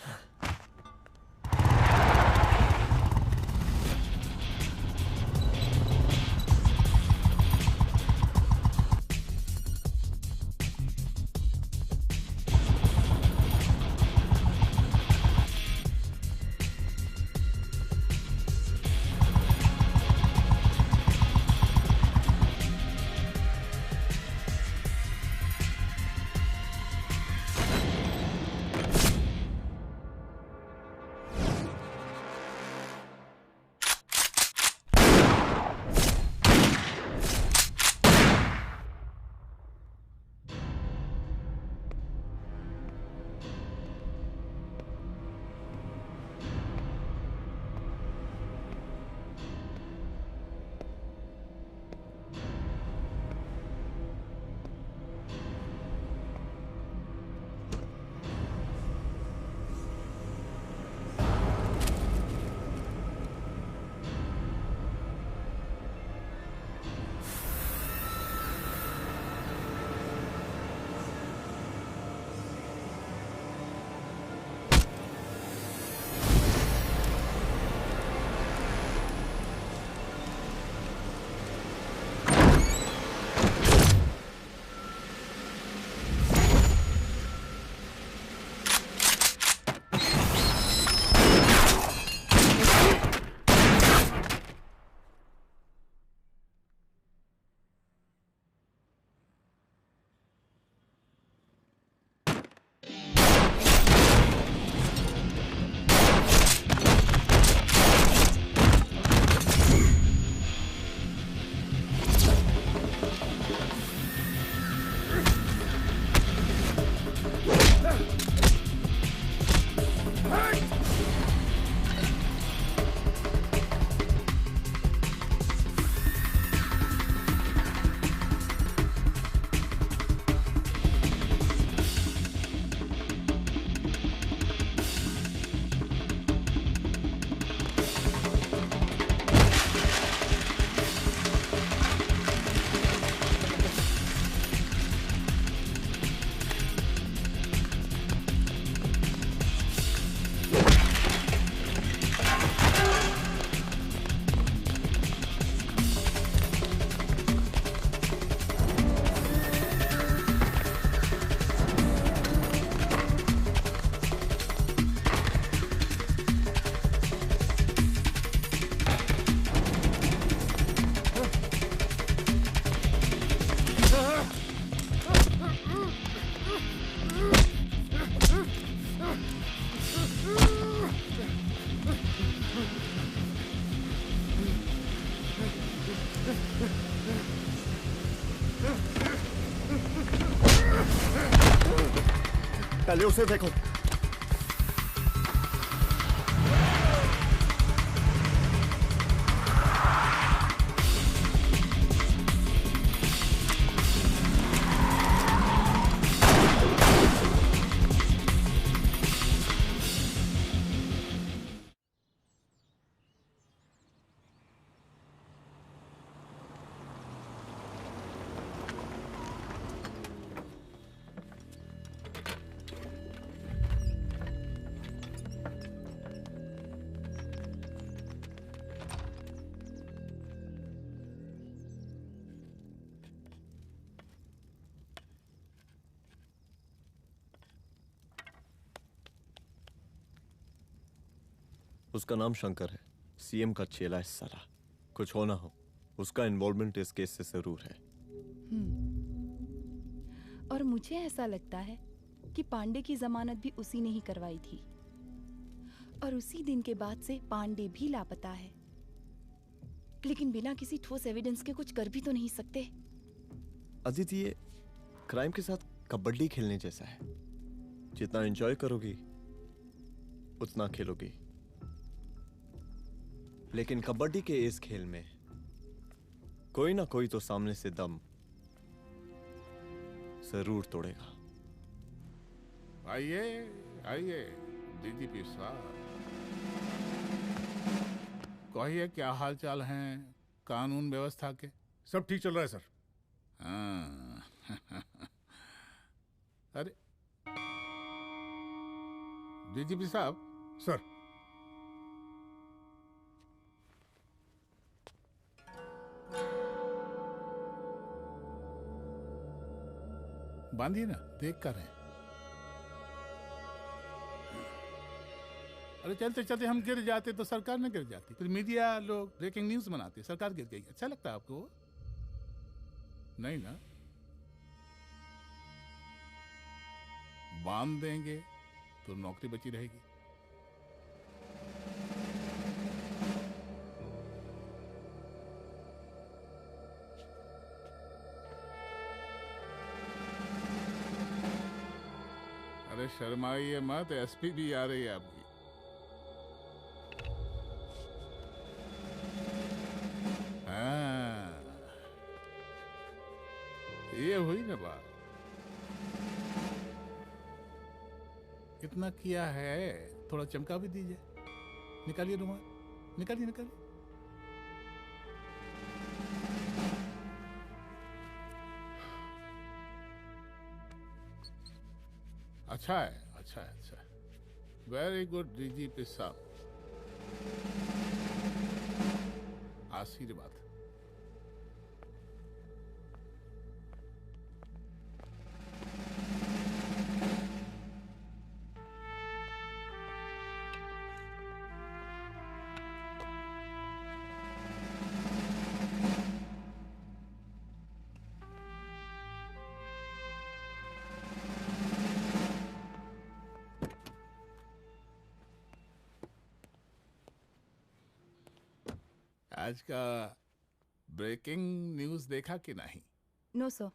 पहले उसे देखो। उसका नाम शंकर है, सीएम का चेला है साला। कुछ हो ना हो, उसका इन्वॉल्वमेंट इस केस से जरूर है। और मुझे ऐसा लगता है कि पांडे की जमानत भी उसी ने ही करवाई थी, और उसी दिन के बाद से पांडे भी लापता है। लेकिन बिना किसी ठोस एविडेंस के कुछ कर भी तो नहीं सकते। अदिति, ये क्राइम के साथ कबड्डी खेलने जैसा है। जितना एंजॉय करोगी उतना खेलोगी, लेकिन कबड्डी के इस खेल में कोई ना कोई तो सामने से दम जरूर तोड़ेगा। आइए आइए डीजीपी साहब, कहिए क्या हाल चाल हैं कानून व्यवस्था के? सब ठीक चल रहा है सर। हाँ। अरे डीजीपी साहब। सर। बांधिए ना, देख कर है। अरे चलते चलते हम गिर जाते तो सरकार न गिर जाती, फिर मीडिया लोग ब्रेकिंग न्यूज बनाते, सरकार गिर गई। अच्छा लगता है आपको? नहीं ना? बांध देंगे तो नौकरी बची रहेगी। अरे शर्माइए मत, एसपी भी आ रही है आपकी। हाँ, ये हुई ना बात। इतना किया है, थोड़ा चमका भी दीजिए। निकालिए रुमाल, निकालिए निकालिए। अच्छा है, अच्छा है, अच्छा है। वेरी गुड डीजीपी साहब, आशीर्वाद। आज का ब्रेकिंग न्यूज देखा कि नहीं? No sir.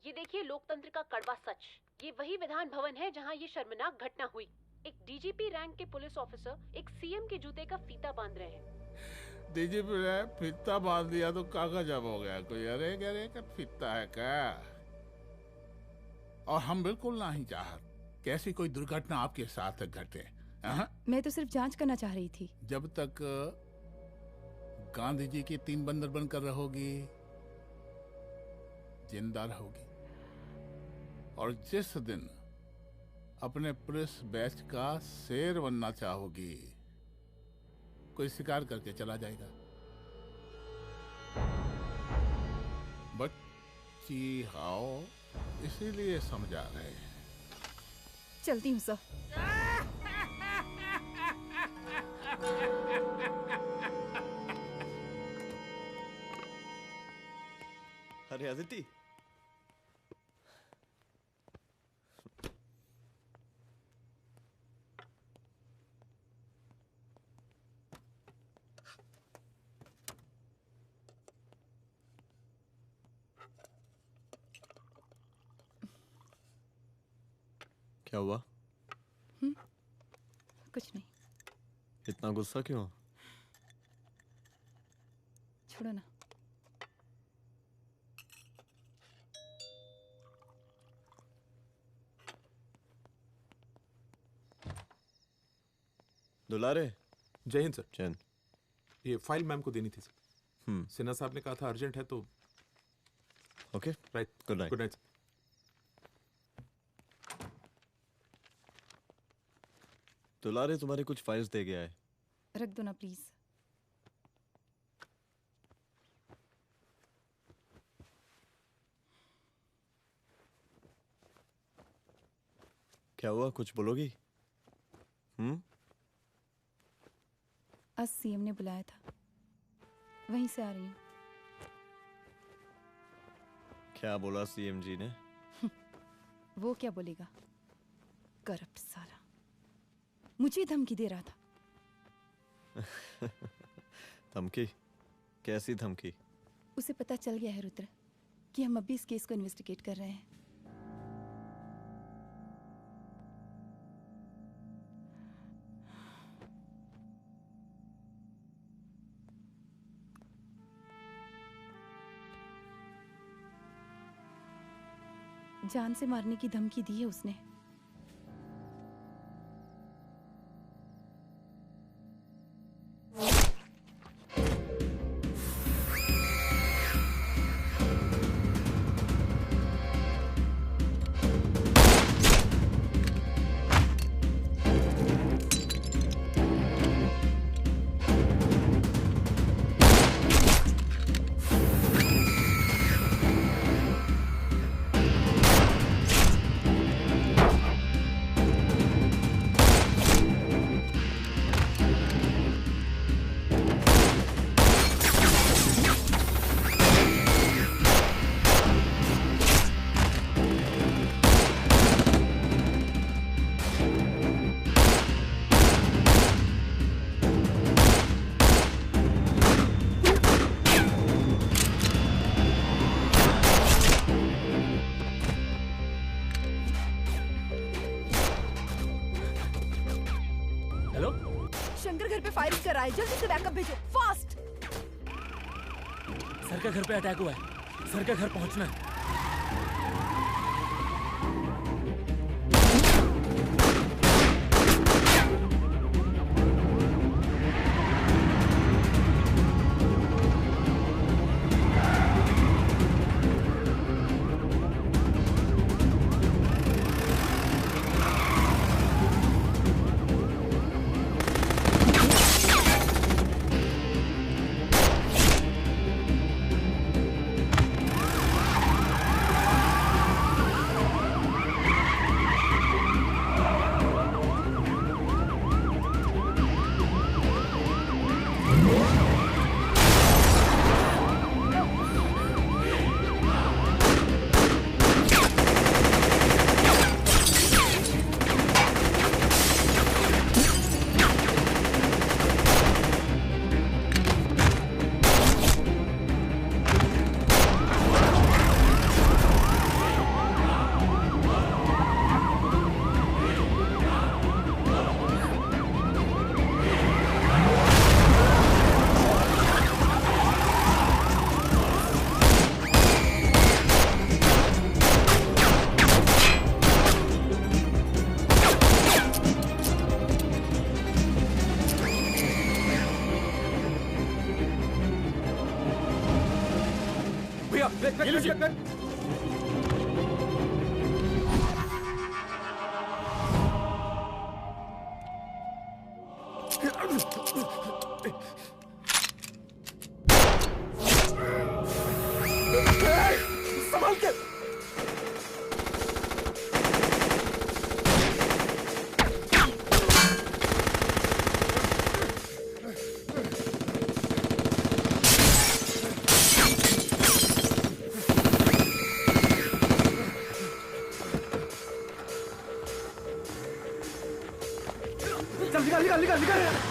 ये देखिए लोकतंत्र का कड़वा सच। ये वही विधान भवन है जहां ये शर्मनाक घटना हुई। एक डीजीपी रैंक के पुलिस ऑफिसर एक सीएम के जूते का फीता बांध रहे हैं। डीजीपी ने फीता बांध दिया तो कागज अब हो गया कोई? अरे गरे का फीता है क्या? और हम बिल्कुल नहीं चाहते कि ऐसी कोई दुर्घटना आपके साथ घटे। मैं तो सिर्फ जांच करना चाह रही थी। जब तक गांधी जी की 3 बंदर बनकर रहोगी, जिंदा रहोगी। और जिस दिन अपने पुलिस बैच का शेर बनना चाहोगी, कोई शिकार करके चला जाएगा। बच्ची हाओ, इसीलिए समझा रहे हैं। चलती हूँ सर। अरे अदिति, क्या हुआ? कुछ नहीं। इतना गुस्सा क्यों? छोड़ो ना। दुलारे। जय हिंद सर। जय हिंद। ये फाइल मैम को देनी थी सर। सिन्हा साहब ने कहा था अर्जेंट है तो। Okay right. Good night. Good night. दुलारे तुम्हारे कुछ फाइल्स दे गया है। रख दो ना प्लीज। क्या हुआ, कुछ बोलोगी? आज सीएम ने बुलाया था, वहीं से आ रही हूँ। क्या बोला सीएम जी ने? वो क्या बोलेगा, करप्ट साला, मुझे धमकी दे रहा था। धमकी? कैसी धमकी? उसे पता चल गया है रुद्र कि हम अभी इस केस को इन्वेस्टिगेट कर रहे हैं। जान से मारने की धमकी दी है उसने। जल्दी से बैकअप भेजो, फास्ट। सर का घर पे अटैक हुआ है, सर का घर पहुंचना है। संभाल के। चल निकाल निकाल निकाल निकाल।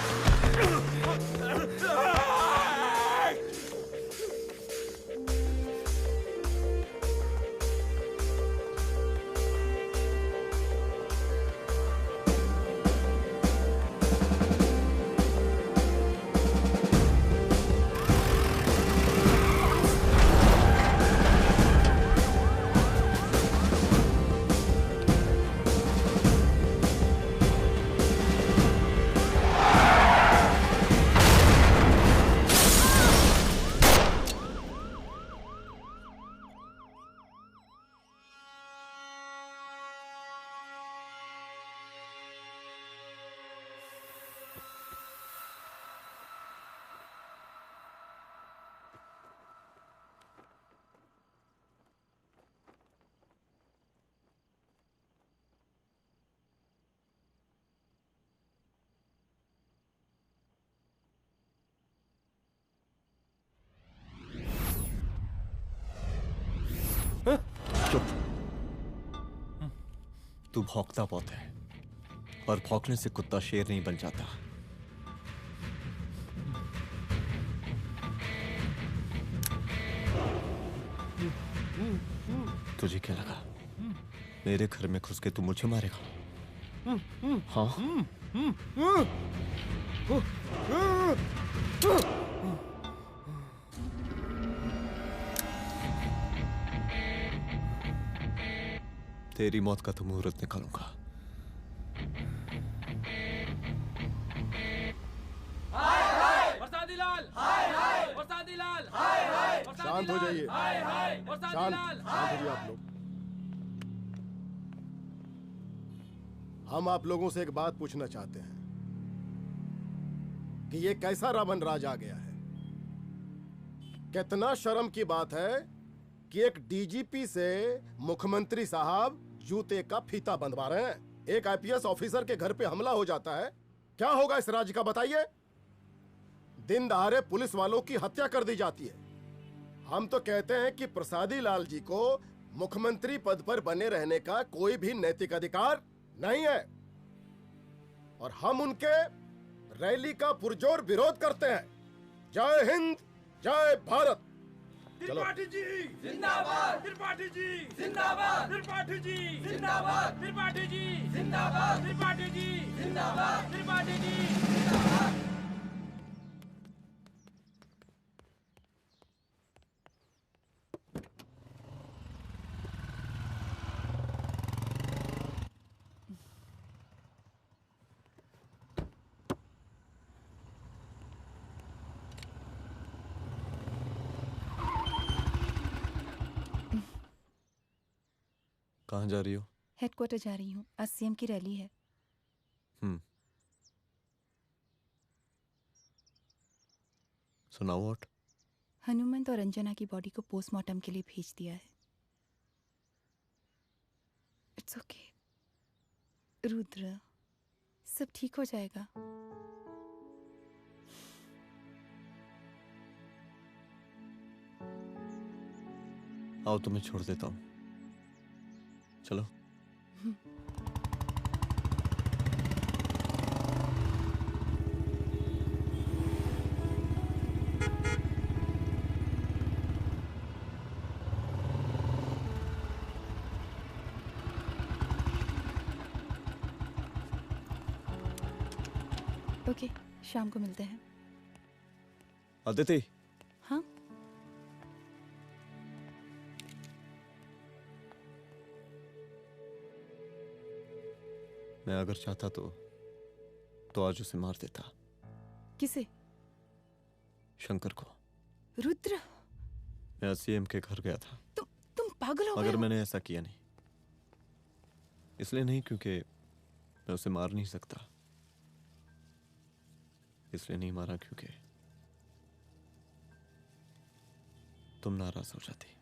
तू भौंकता बहुत है, और भौंकने से कुत्ता शेर नहीं बन जाता। तुझे क्या लगा मेरे घर में घुस के तू मुझे मारेगा? हाँ? तेरी मौत का तो मुहूर्त निकालूंगा। शांत हो जाइए, शांत हो जाइए आप लोग। हम आप लोगों से एक बात पूछना चाहते हैं कि ये कैसा रावण राज आ गया है? कितना शर्म की बात है कि एक डीजीपी से मुख्यमंत्री साहब जूते का फीता बंधवा रहे हैं। एक आईपीएस ऑफिसर के घर पे हमला हो जाता है, क्या होगा इस राज्य का बताइए? दिन दहाड़े पुलिस वालों की हत्या कर दी जाती है। हम तो कहते हैं कि प्रसादी लाल जी को मुख्यमंत्री पद पर बने रहने का कोई भी नैतिक अधिकार नहीं है, और हम उनके रैली का पुरजोर विरोध करते हैं। जय हिंद, जय भारत। चलो। त्रिपाठी जी जिंदाबाद, त्रिपाठी जी जिंदाबाद, त्रिपाठी जी जिंदाबाद, त्रिपाठी जी जिंदाबाद, त्रिपाठी जी जिंदाबाद, त्रिपाठी जी जिंदाबाद। कहाँ जा रही हो? हेडक्वार्टर जा रही हूँ, आज सीएम की रैली है। सुनाओ व्हाट? हनुमंत और अंजना की बॉडी को पोस्टमार्टम के लिए भेज दिया है। इट्स ओके रुद्र, सब ठीक हो जाएगा। आओ तुम्हें छोड़ देता हूँ, चलो। ओके, शाम को मिलते हैं। अदिति। हाँ? मैं अगर चाहता तो आज उसे मार देता। किसे? शंकर को। रुद्र, मैं सीएम के घर गया था। तुम पागल हो गए मगर हो? मैंने ऐसा किया नहीं। इसलिए नहीं क्योंकि मैं उसे मार नहीं सकता, इसलिए नहीं मारा क्योंकि तुम नाराज हो जाती।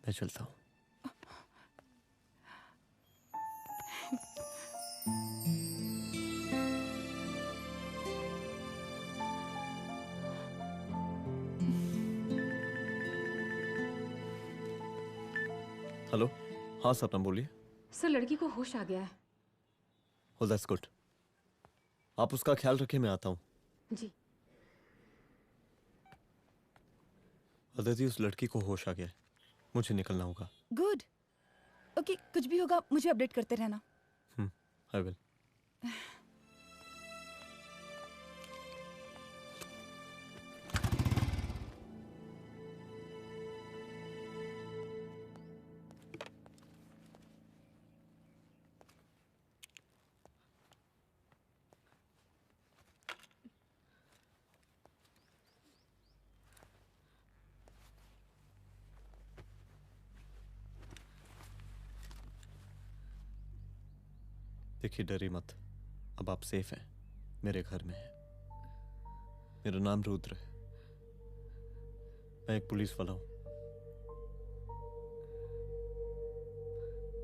मैं चलता हूं। हेलो, हाँ सपना बोलिए। सर, लड़की को होश आ गया है। Oh, that's good. आप उसका ख्याल रखिए, मैं आता हूँ। जी। अदिति, उस लड़की को होश आ गया है, मुझे निकलना होगा। गुड। ओके, कुछ भी होगा मुझे अपडेट करते रहना। I will. देखिए, डरिए मत, अब आप सेफ हैं, मेरे घर में हैं। मेरा नाम रुद्र है, मैं एक पुलिस वाला हूं।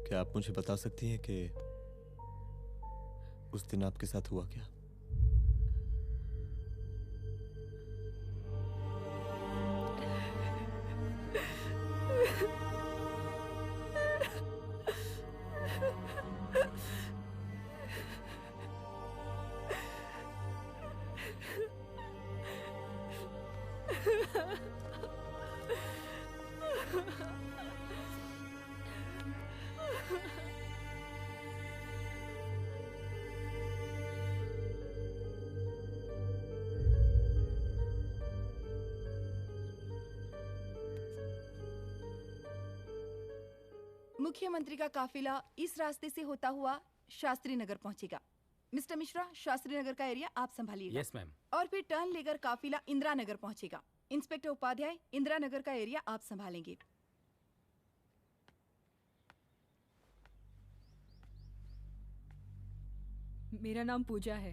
क्या आप मुझे बता सकती हैं कि उस दिन आपके साथ हुआ क्या? मुख्यमंत्री का काफिला इस रास्ते से होता हुआ शास्त्री नगर पहुंचेगा। मिस्टर मिश्रा, शास्त्री नगर का एरिया आप संभालिएगा। Yes ma'am. और फिर टर्न लेकर काफिला इंदिरा नगर पहुंचेगा। इंस्पेक्टर उपाध्याय, इंदिरा नगर का एरिया आप संभालेंगे। मेरा नाम पूजा है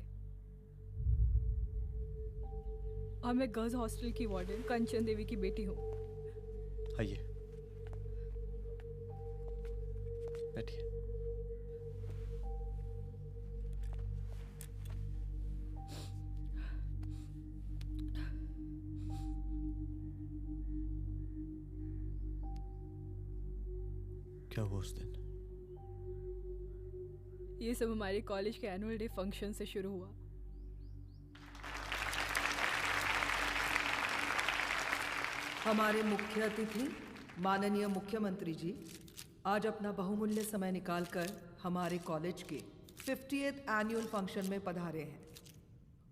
और मैं गर्ल्स हॉस्टल की वार्डन कंचन देवी की बेटी हूँ। आइए, बैठिए। क्या हुआ उस दिन? ये सब हमारे कॉलेज के एनुअल डे फंक्शन से शुरू हुआ। हमारे मुख्य अतिथि माननीय मुख्यमंत्री जी आज अपना बहुमूल्य समय निकालकर हमारे कॉलेज के 50th एनुअल फंक्शन में पधारे हैं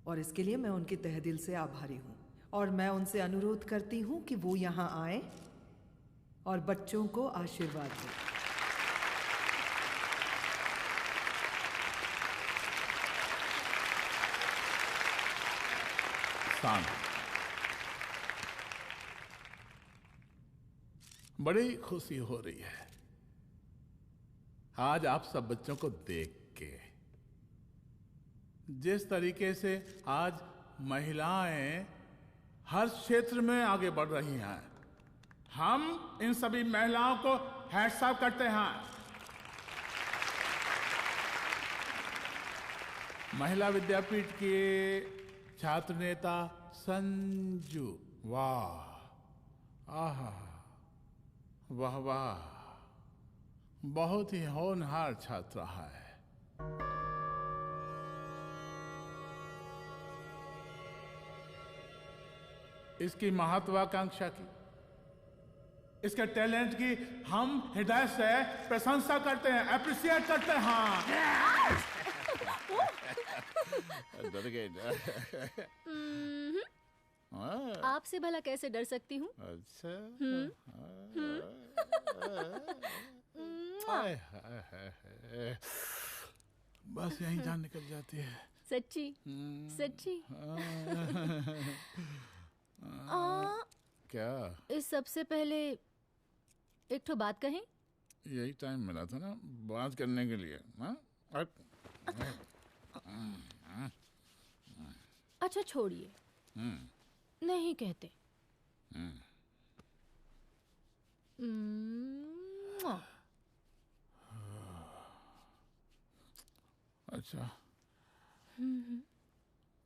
और इसके लिए मैं उनके तहे दिल से आभारी हूँ और मैं उनसे अनुरोध करती हूँ कि वो यहाँ आए और बच्चों को आशीर्वाद दें। बड़ी खुशी हो रही है आज आप सब बच्चों को देख के। जिस तरीके से आज महिलाएं हर क्षेत्र में आगे बढ़ रही हैं, हम इन सभी महिलाओं को हैट्स ऑफ करते हैं। महिला विद्यापीठ के छात्र नेता संजू, वाह, आहा, वाह वाह, बहुत ही होनहार छात्रा है। इसकी महत्वाकांक्षा की, इसके टैलेंट की हम हृदय से प्रशंसा करते हैं, अप्रिशिएट करते हैं। डर गए आपसे भला कैसे डर सकती हूँ? अच्छा। बस यही जान निकल जाती है। सच्ची सच्ची। क्या? इस सबसे पहले एक ठो बात कहें? यही टाइम मिला था ना बात करने के लिए। अच्छा छोड़िए, नहीं कहते। अच्छा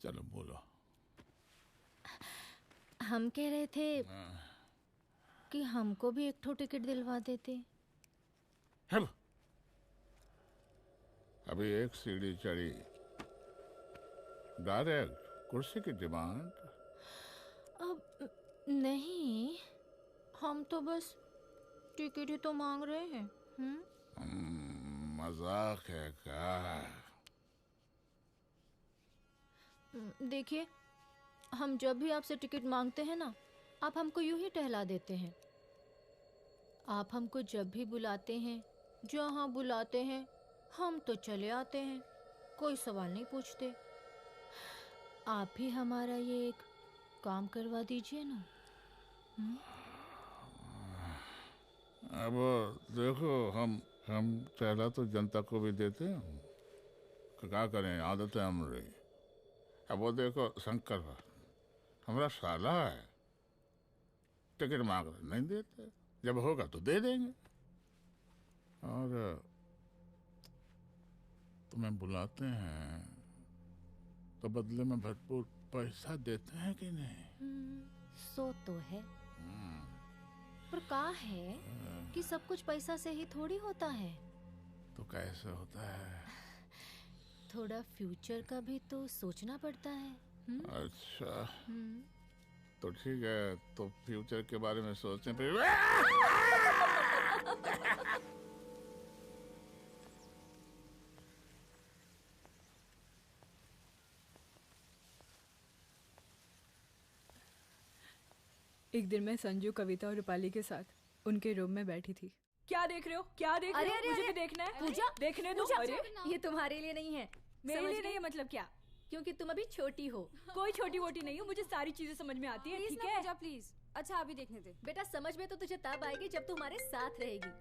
चलो बोलो। हम कह रहे थे कि हमको भी एक ठो टिकट दिलवा देते। अभी एक सीढ़ी चढ़ी, डायरेक्ट कुर्सी की डिमांड। अब नहीं, हम तो बस टिकट ही तो मांग रहे हैं। मजाक है क्या? देखिए, हम जब भी आपसे टिकट मांगते हैं ना, आप हमको यूं ही टहला देते हैं। आप हमको जब भी बुलाते हैं, जहाँ बुलाते हैं, हम तो चले आते हैं, कोई सवाल नहीं पूछते। आप ही हमारा ये एक काम करवा दीजिए ना। अब देखो, हम टहला तो जनता को भी देते हैं, क्या करें, आदत है हमारी। अब वो देखो शंकर हमारा साला है, टिकट मांग रहे नहीं देते, जब होगा तो दे देंगे। और तुम्हें बुलाते हैं तो बदले में भरपूर पैसा देते हैं कि नहीं? सो तो है, पर का है कि सब कुछ पैसा से ही थोड़ी होता है। तो कैसे होता है? थोड़ा फ्यूचर का भी तो सोचना पड़ता है। अच्छा तो ठीक है, तो फ्यूचर के बारे में सोचने पे एक दिन मैं संजू, कविता और रूपाली के साथ उनके रूम में बैठी थी। क्या देख रहे हो? क्या देख रहे हो? मुझे भी देखना है। पूजा, देखने दो। पूजा, अरे ये तुम्हारे लिए नहीं है। मेरे समझ लिए गई? नहीं है मतलब क्या? क्योंकि तुम अभी छोटी हो। कोई छोटी वोटी नहीं हूँ, मुझे सारी चीजें समझ में आती है। ठीक है पूजा प्लीज। अच्छा अभी देखने दे। बेटा समझ में तो तुझे तब आएगी जब तू हमारे साथ रहेगी।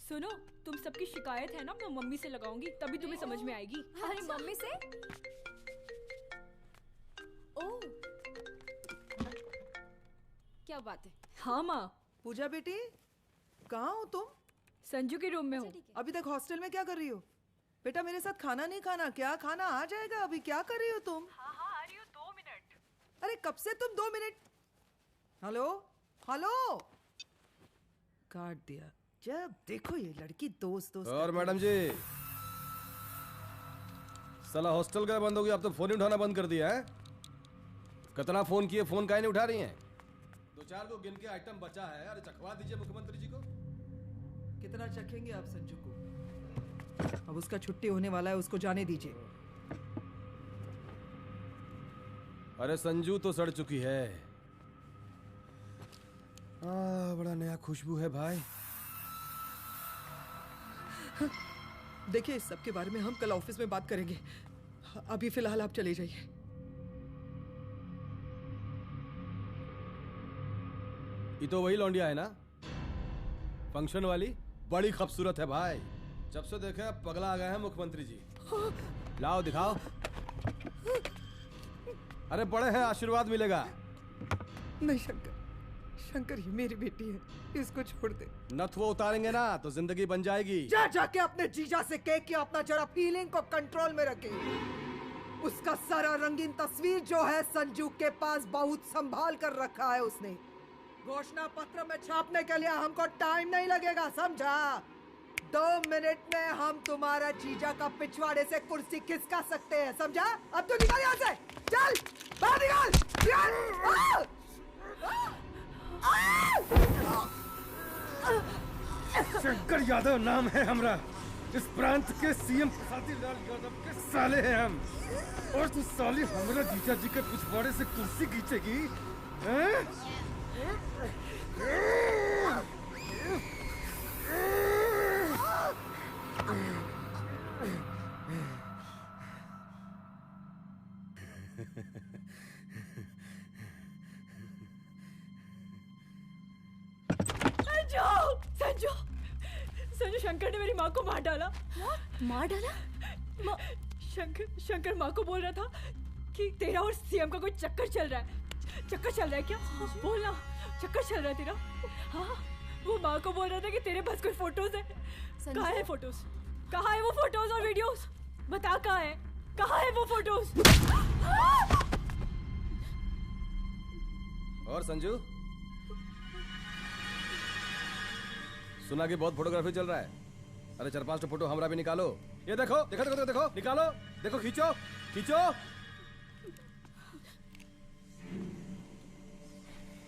सुनो, तुम सबकी शिकायत है ना, मैं मम्मी से लगाऊंगी, तभी तुम्हें समझ में आएगी। अरे मम्मी से? ओह, क्या बात है? हाँ माँ। पूजा बेटी, कहाँ हो तुम? संजू के रूम में हूँ। अभी तक हॉस्टल में क्या कर रही हो? बेटा मेरे साथ खाना नहीं खाना क्या? खाना आ जाएगा, अभी क्या कर रही हो तुम? हाँ हाँ आ रही हूँ, 2 मिनट। अरे कब से तुम 2 मिनट? हेलो हेलो, काट दिया। जब देखो ये लड़की दोस्त दोस्त। और मैडम जी, साला हॉस्टल का बंद हो गया, अब तो फोन ही उठाना बंद कर दिया है। कितना फोन किए, फोन काहे नहीं उठा रही हैं? 2-4 को गिन के आइटम बचा है, अरे चखवा दीजिए मुख्यमंत्री जी को। कितना चखेंगे आप संजू को? अब उसका छुट्टी होने वाला है, उसको जाने दीजिए। अरे संजू तो सड़ चुकी है। बड़ा नया खुशबू है भाई। देखिए इस सब के बारे में हम कल ऑफिस में बात करेंगे, अभी फिलहाल आप चले जाइए। ये तो वही लौंडिया है ना, फंक्शन वाली? बड़ी खूबसूरत है भाई, जब से देखे पगला आ गए हैं मुख्यमंत्री जी। लाओ दिखाओ। अरे बड़े हैं, आशीर्वाद मिलेगा। नहीं शंकर, शंकर ये मेरी बेटी है, इसको छोड़ दे। नथ वो उतारेंगे ना तो जिंदगी बन जाएगी। जा जाके अपने जीजा से कह के अपना जरा फीलिंग को कंट्रोल में रखे। उसका सारा रंगीन तस्वीर जो है संजू के पास बहुत संभाल कर रखा है उसने। घोषणा पत्र में छापने के लिए हमको टाइम नहीं लगेगा, समझा? 2 मिनट में हम तुम्हारा जीजा का पिछवाड़े से कुर्सी खिसका सकते हैं, समझा? अब तो निकल यहाँ से, चल बाहर निकल। शंकर यादव नाम है हमरा, इस प्रांत के सीएम शादीलाल यादव के साले हैं हम। और तू साली हमरा जीजा जी के पिछवाड़े से कुर्सी खींचेगी? संजू, संजू शंकर ने मेरी माँ को मार डाला। मार डाला? शंकर माँ को बोल रहा था कि तेरा और सीएम का कोई चक्कर चल रहा है। चक्कर चल रहा है क्या? बोलना, चक्कर चल रहा है तेरा? हाँ, वो माँ को बोल रहा था कि तेरे पास कोई फोटोज है। कहाँ है फोटोज? कहाँ है वो फोटोज और वीडियोस? बता कहाँ है? कहाँ है वो फोटोज? और संजू, सुना कि बहुत फोटोग्राफी चल रहा है। अरे 4-5 फोटो हमरा भी निकालो। ये देखो देखो देखो देखो, निकालो, देखो, खींचो खींचो।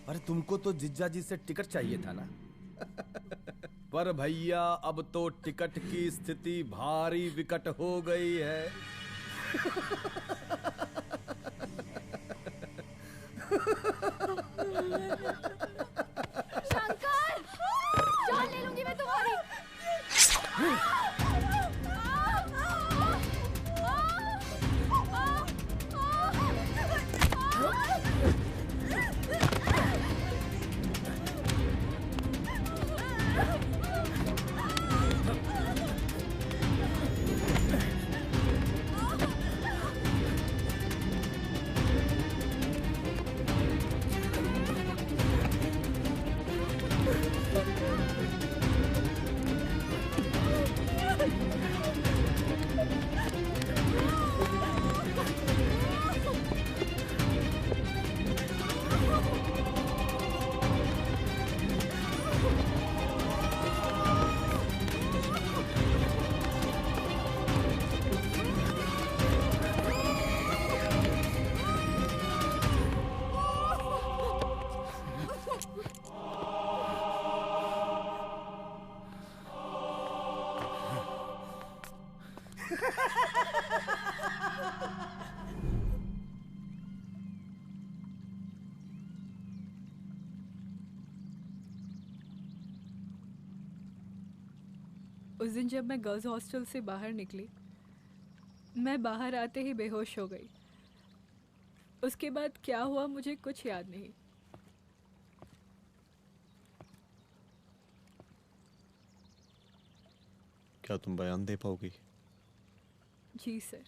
अरे तुमको तो जिज्जा जी से टिकट चाहिए था ना। पर भैया अब तो टिकट की स्थिति भारी विकट हो गई है। शंकर, जान ले लूंगी मैं तुम्हारी। उस दिन जब मैं गर्ल्स हॉस्टल से बाहर निकली, मैं बाहर आते ही बेहोश हो गई। उसके बाद क्या हुआ मुझे कुछ याद नहीं। क्या तुम बयान दे पाओगी? जी सर।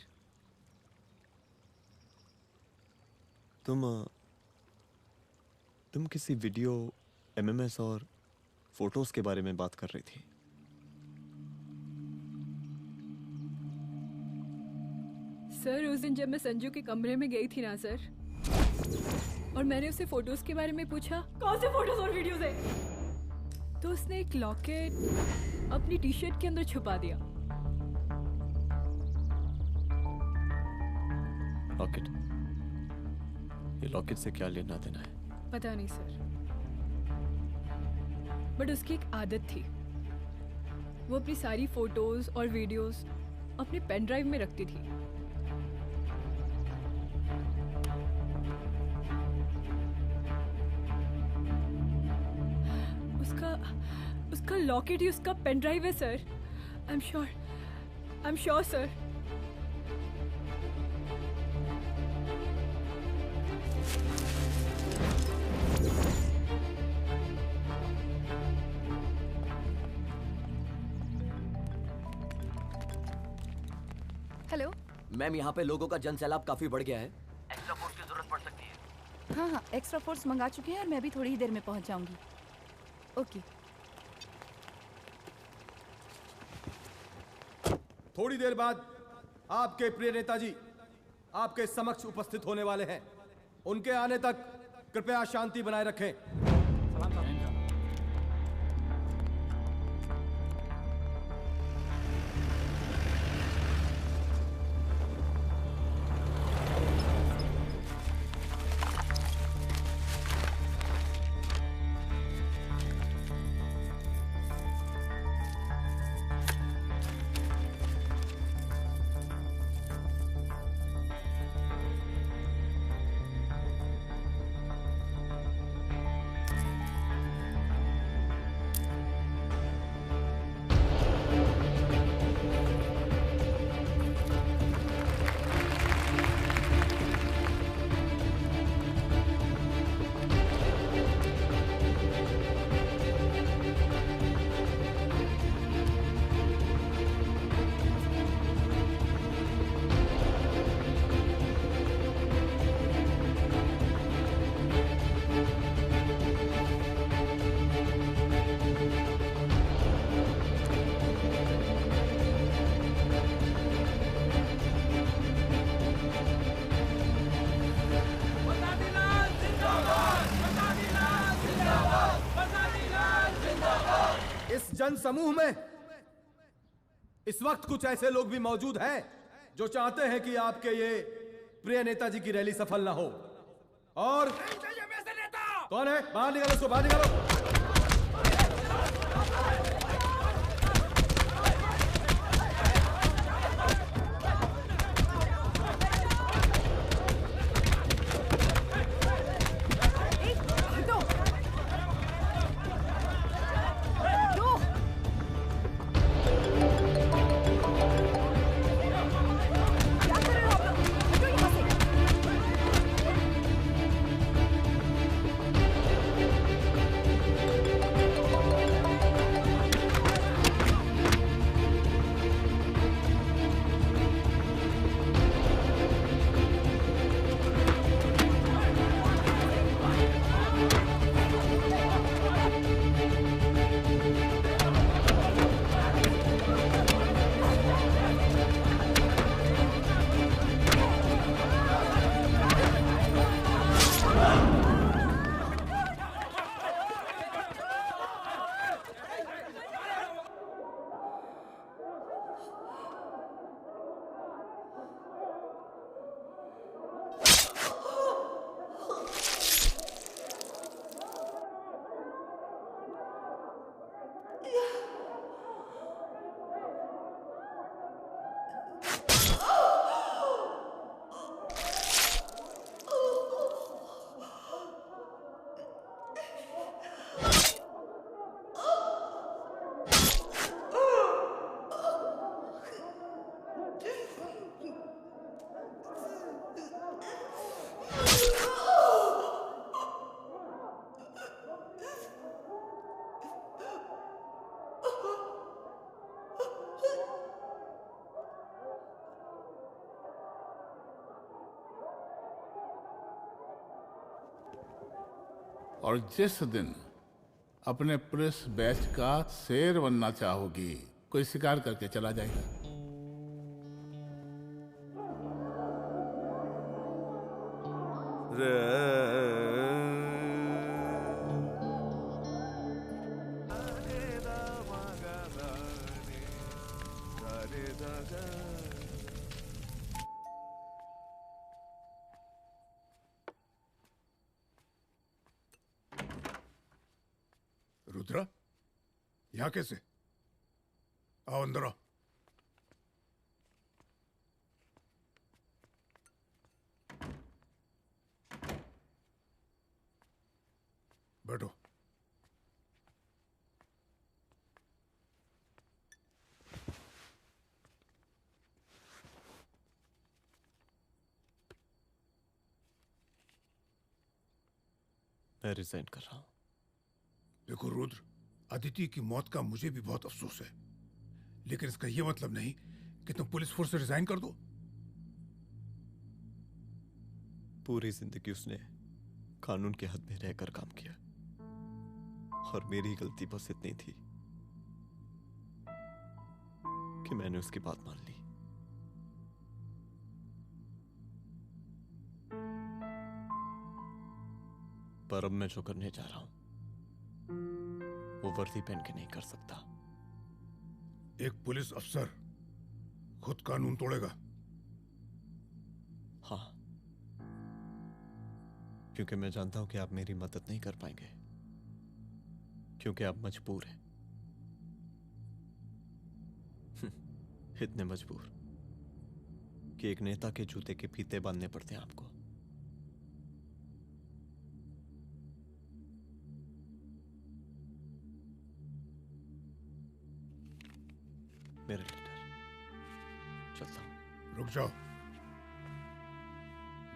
तुम किसी वीडियो, एमएमएस और फोटोज के बारे में बात कर रही थी। सर उस दिन जब मैं संजू के कमरे में गई थी ना सर, और मैंने उससे फोटोज के बारे में पूछा कौन से फोटोज और वीडियोज है, तो उसने एक लॉकेट अपनी टी शर्ट के अंदर छुपा दिया। लॉकेट? ये लॉकेट से क्या लेना देना है? पता नहीं सर, बट उसकी एक आदत थी, वो अपनी सारी फोटोज और वीडियोस अपने पेन ड्राइव में रखती थी। उसका लॉकेट ही उसका पेन ड्राइव है sir. I am sure sir. Hello ma'am, यहाँ पे लोगों का जन सैलाब काफी बढ़ गया है। एक्स्ट्रा फोर्स की जरूरत पड़ सकती है। हाँ, एक्स्ट्रा फोर्स मंगा चुके हैं और मैं भी थोड़ी ही देर में पहुंच जाऊंगी। ओके। थोड़ी देर बाद आपके प्रिय नेताजी आपके समक्ष उपस्थित होने वाले हैं। उनके आने तक कृपया शांति बनाए रखें। जन समूह में इस वक्त कुछ ऐसे लोग भी मौजूद हैं जो चाहते हैं कि आपके ये प्रिय नेताजी की रैली सफल ना हो। और कौन है? बाहर निकालो उसको, बाहर निकालो। और जिस दिन अपने पुलिस बैच का शेर बनना चाहोगी, कोई शिकार करके चला जाएगा। रुद्रा, यहाँ कैसे? आओ अंदर आओ। बैठो। मैं रिजाइन कर रहा हूं। देखो रुद्र, अदिति की मौत का मुझे भी बहुत अफसोस है, लेकिन इसका यह मतलब नहीं कि तुम पुलिस फोर्स से रिजाइन कर दो। पूरी जिंदगी उसने कानून के हद में रहकर काम किया और मेरी गलती बस इतनी थी कि मैंने उसकी बात मान ली। पर अब मैं जो करने जा रहा हूं वो वर्दी पहन के नहीं कर सकता। एक पुलिस अफसर खुद कानून तोड़ेगा? हाँ, क्योंकि मैं जानता हूं कि आप मेरी मदद नहीं कर पाएंगे, क्योंकि आप मजबूर हैं। इतने मजबूर कि एक नेता के जूते के फीते बांधने पड़ते हैं आपको। मेरे लीडर, चलता हूं। रुक जाओ,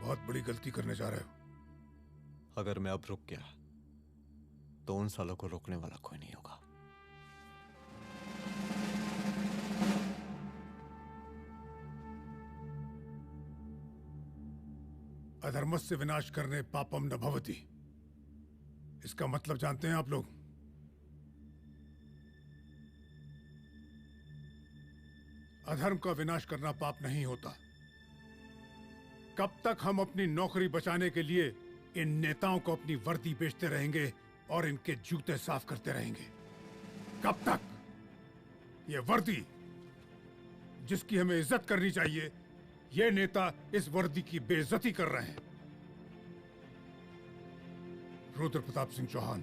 बहुत बड़ी गलती करने जा रहे हो। अगर मैं अब रुक गया तो उन सालों को रोकने वाला कोई नहीं होगा। अधर्मस्य विनाश करने पापम न भवति, इसका मतलब जानते हैं आप लोग? अधर्म का विनाश करना पाप नहीं होता। कब तक हम अपनी नौकरी बचाने के लिए इन नेताओं को अपनी वर्दी बेचते रहेंगे और इनके जूते साफ करते रहेंगे? कब तक? ये वर्दी जिसकी हमें इज्जत करनी चाहिए, ये नेता इस वर्दी की बेइज्जती कर रहे हैं। रुद्र प्रताप सिंह चौहान,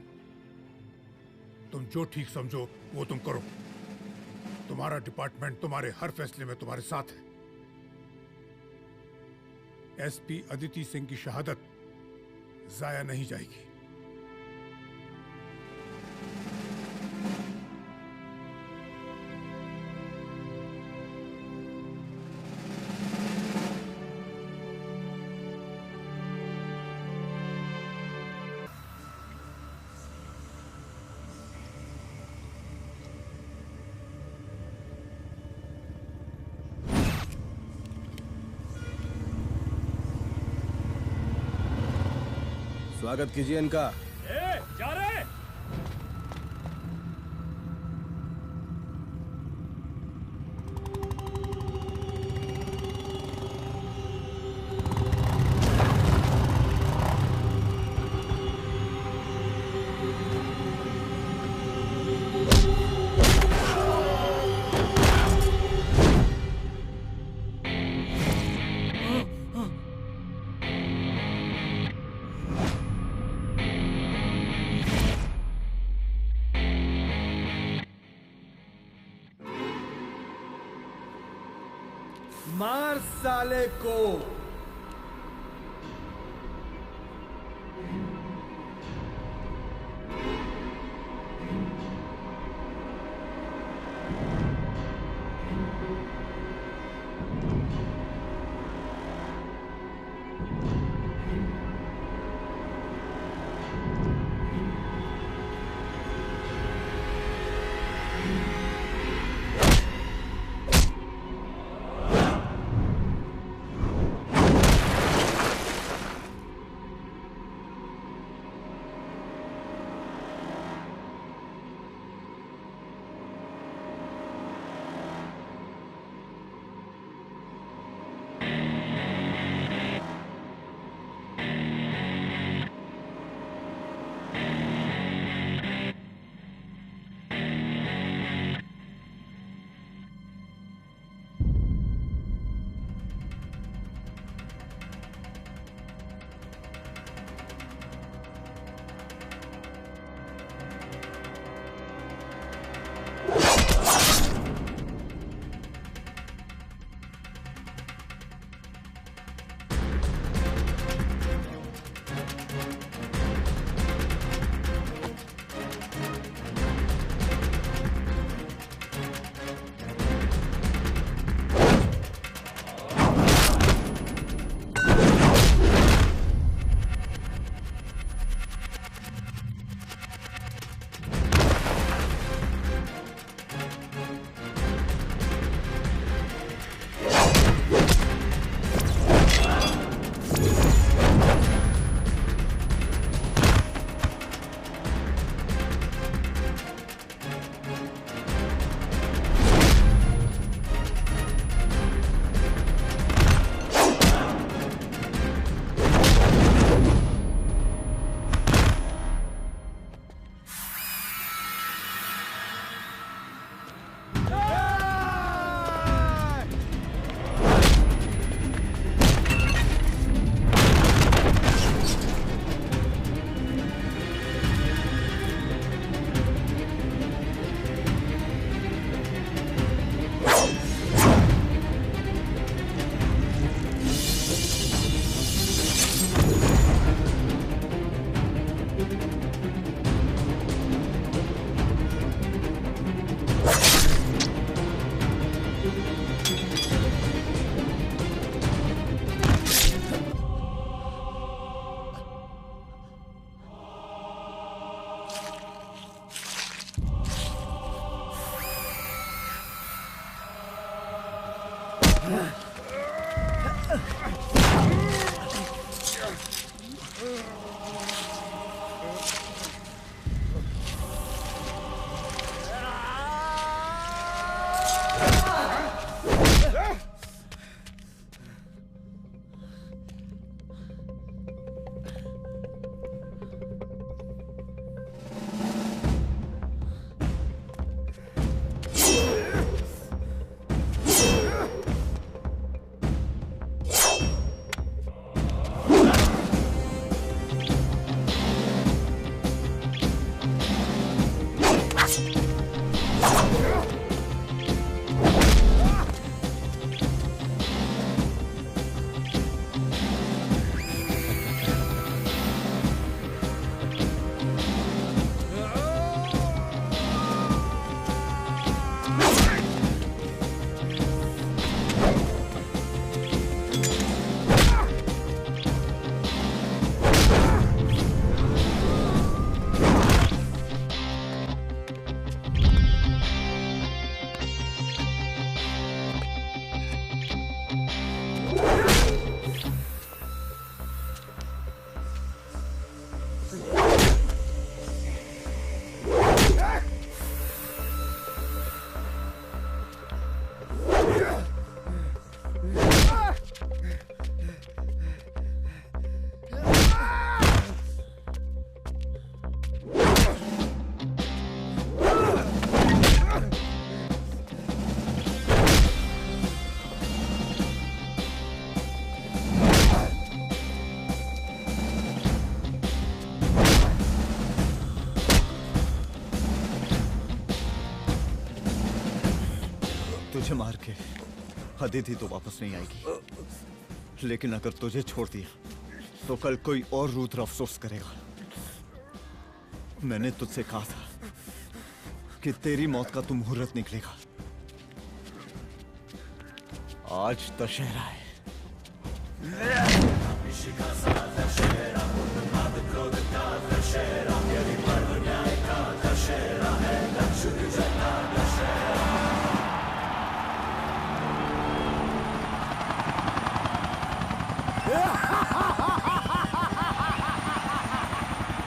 तुम जो ठीक समझो वो तुम करो। तुम्हारा डिपार्टमेंट तुम्हारे हर फैसले में तुम्हारे साथ है। एसपी अदिति सिंह की शहादत जाया नहीं जाएगी। स्वागत कीजिए इनका। जा रहे। मार साले को। तुझे मार के अदिति तो वापस नहीं आएगी, लेकिन अगर तुझे छोड़ दिया तो कल कोई और रुद्र अफसोस करेगा। मैंने तुझसे कहा था कि तेरी मौत का तो मुहूर्त निकलेगा। आज दशहरा है।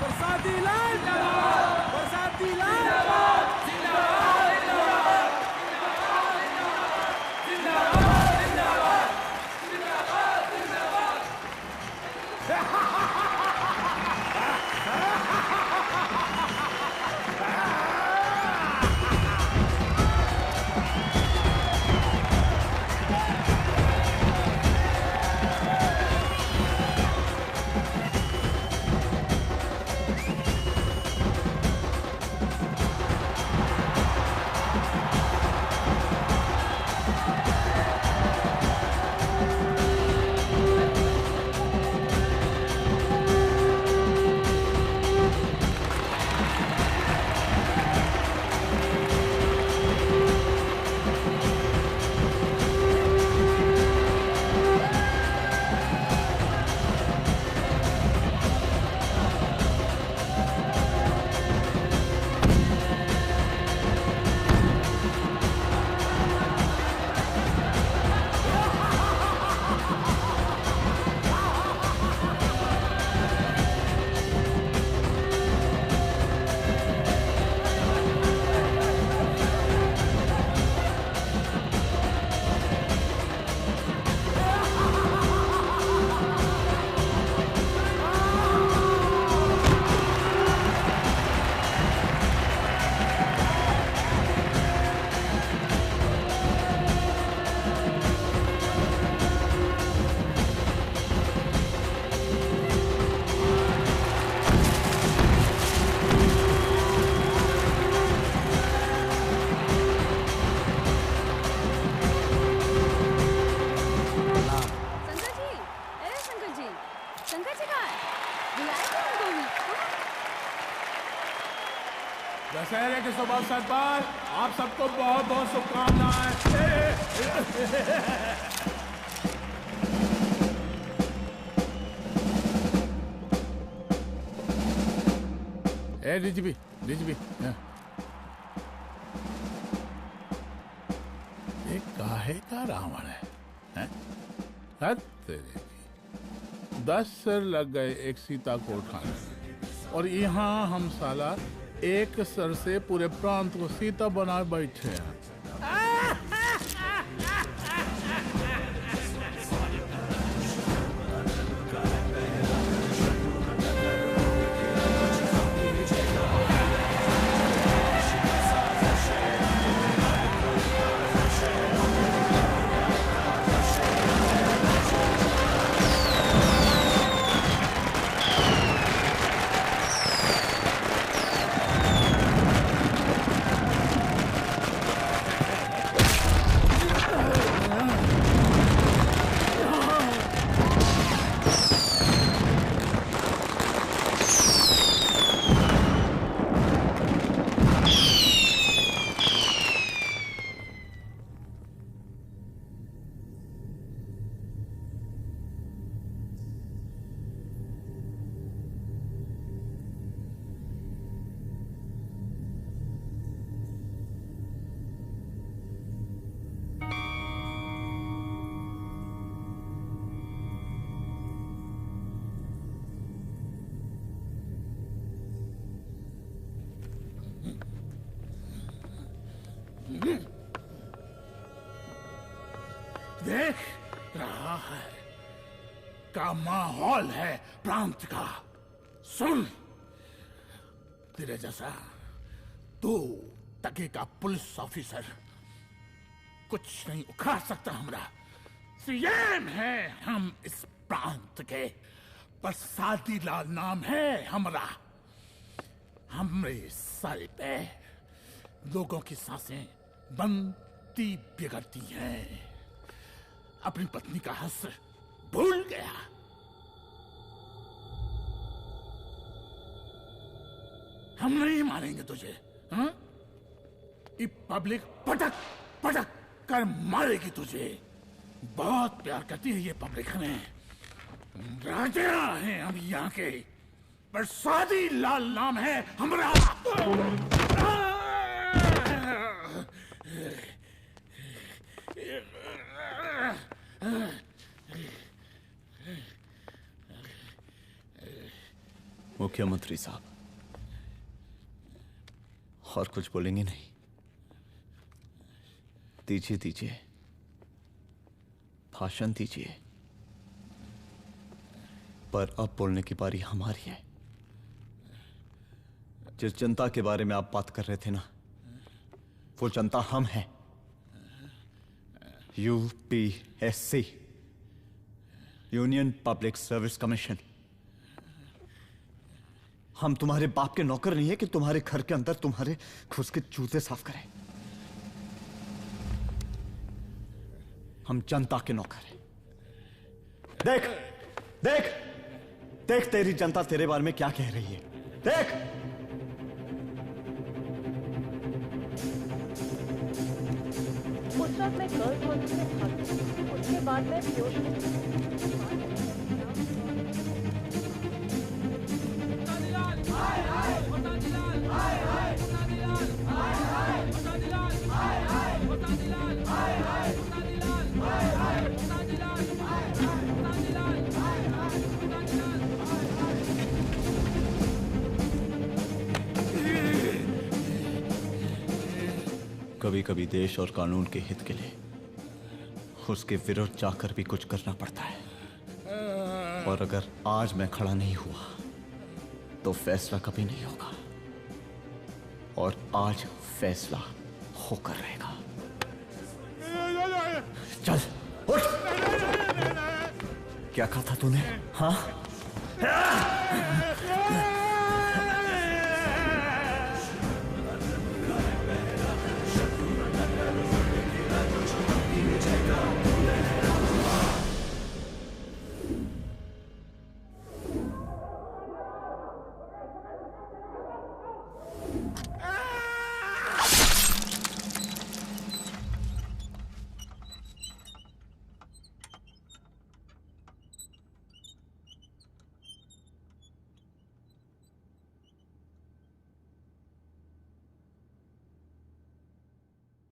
बरसाती लाल बरसाती लाल दशहरे के शुभ अवसर पर आप सबको बहुत बहुत शुभकामनाएं। डीजीपी एक काहे का रावण है, तेरे 10 सर लग गए एक सीता को उठाने में। और यहाँ हम साला एक सर से पूरे प्रांत को सीता बनाए बैठे हैं। देख रहा है का माहौल है प्रांत का। सुन, तेरे जैसा तू टके का पुलिस ऑफिसर कुछ नहीं उखाड़ सकता। हमरा सीएम है हम इस प्रांत के, प्रसादी लाल नाम है हमरा। हमरे सर पे लोगों की सांसें बनती बिगड़ती हैं। अपनी पत्नी का हंस भूल गया। हम नहीं मारेंगे तुझे। हाँ? ये पब्लिक पटक पटक कर मारेगी तुझे। बहुत प्यार करती है ये पब्लिक हमें। राजा हैं हम यहाँ के, प्रसादी लाल नाम है हमारा। मुख्यमंत्री साहब, और कुछ बोलेंगे नहीं? दीजिए दीजिए, भाषण दीजिए। पर अब बोलने की बारी हमारी है। जिस जनता के बारे में आप बात कर रहे थे ना, वो जनता हम हैं। UPSC, union public service commission. हम तुम्हारे बाप के नौकर नहीं है कि तुम्हारे घर के अंदर तुम्हारे खुद के जूते साफ करें। हम जनता के नौकर हैं। देख देख देख, तेरी जनता तेरे बारे में क्या कह रही है। देख, उस वक्त मैं गर्ल्स हॉस्टल में था, उसके बाद मैं कभी कभी देश और कानून के हित के लिए उसके विरुद्ध जाकर भी कुछ करना पड़ता है। और अगर आज मैं खड़ा नहीं हुआ तो फैसला कभी नहीं होगा, और आज फैसला होकर रहेगा। चल उठ। क्या कहा था तूने? हाँ?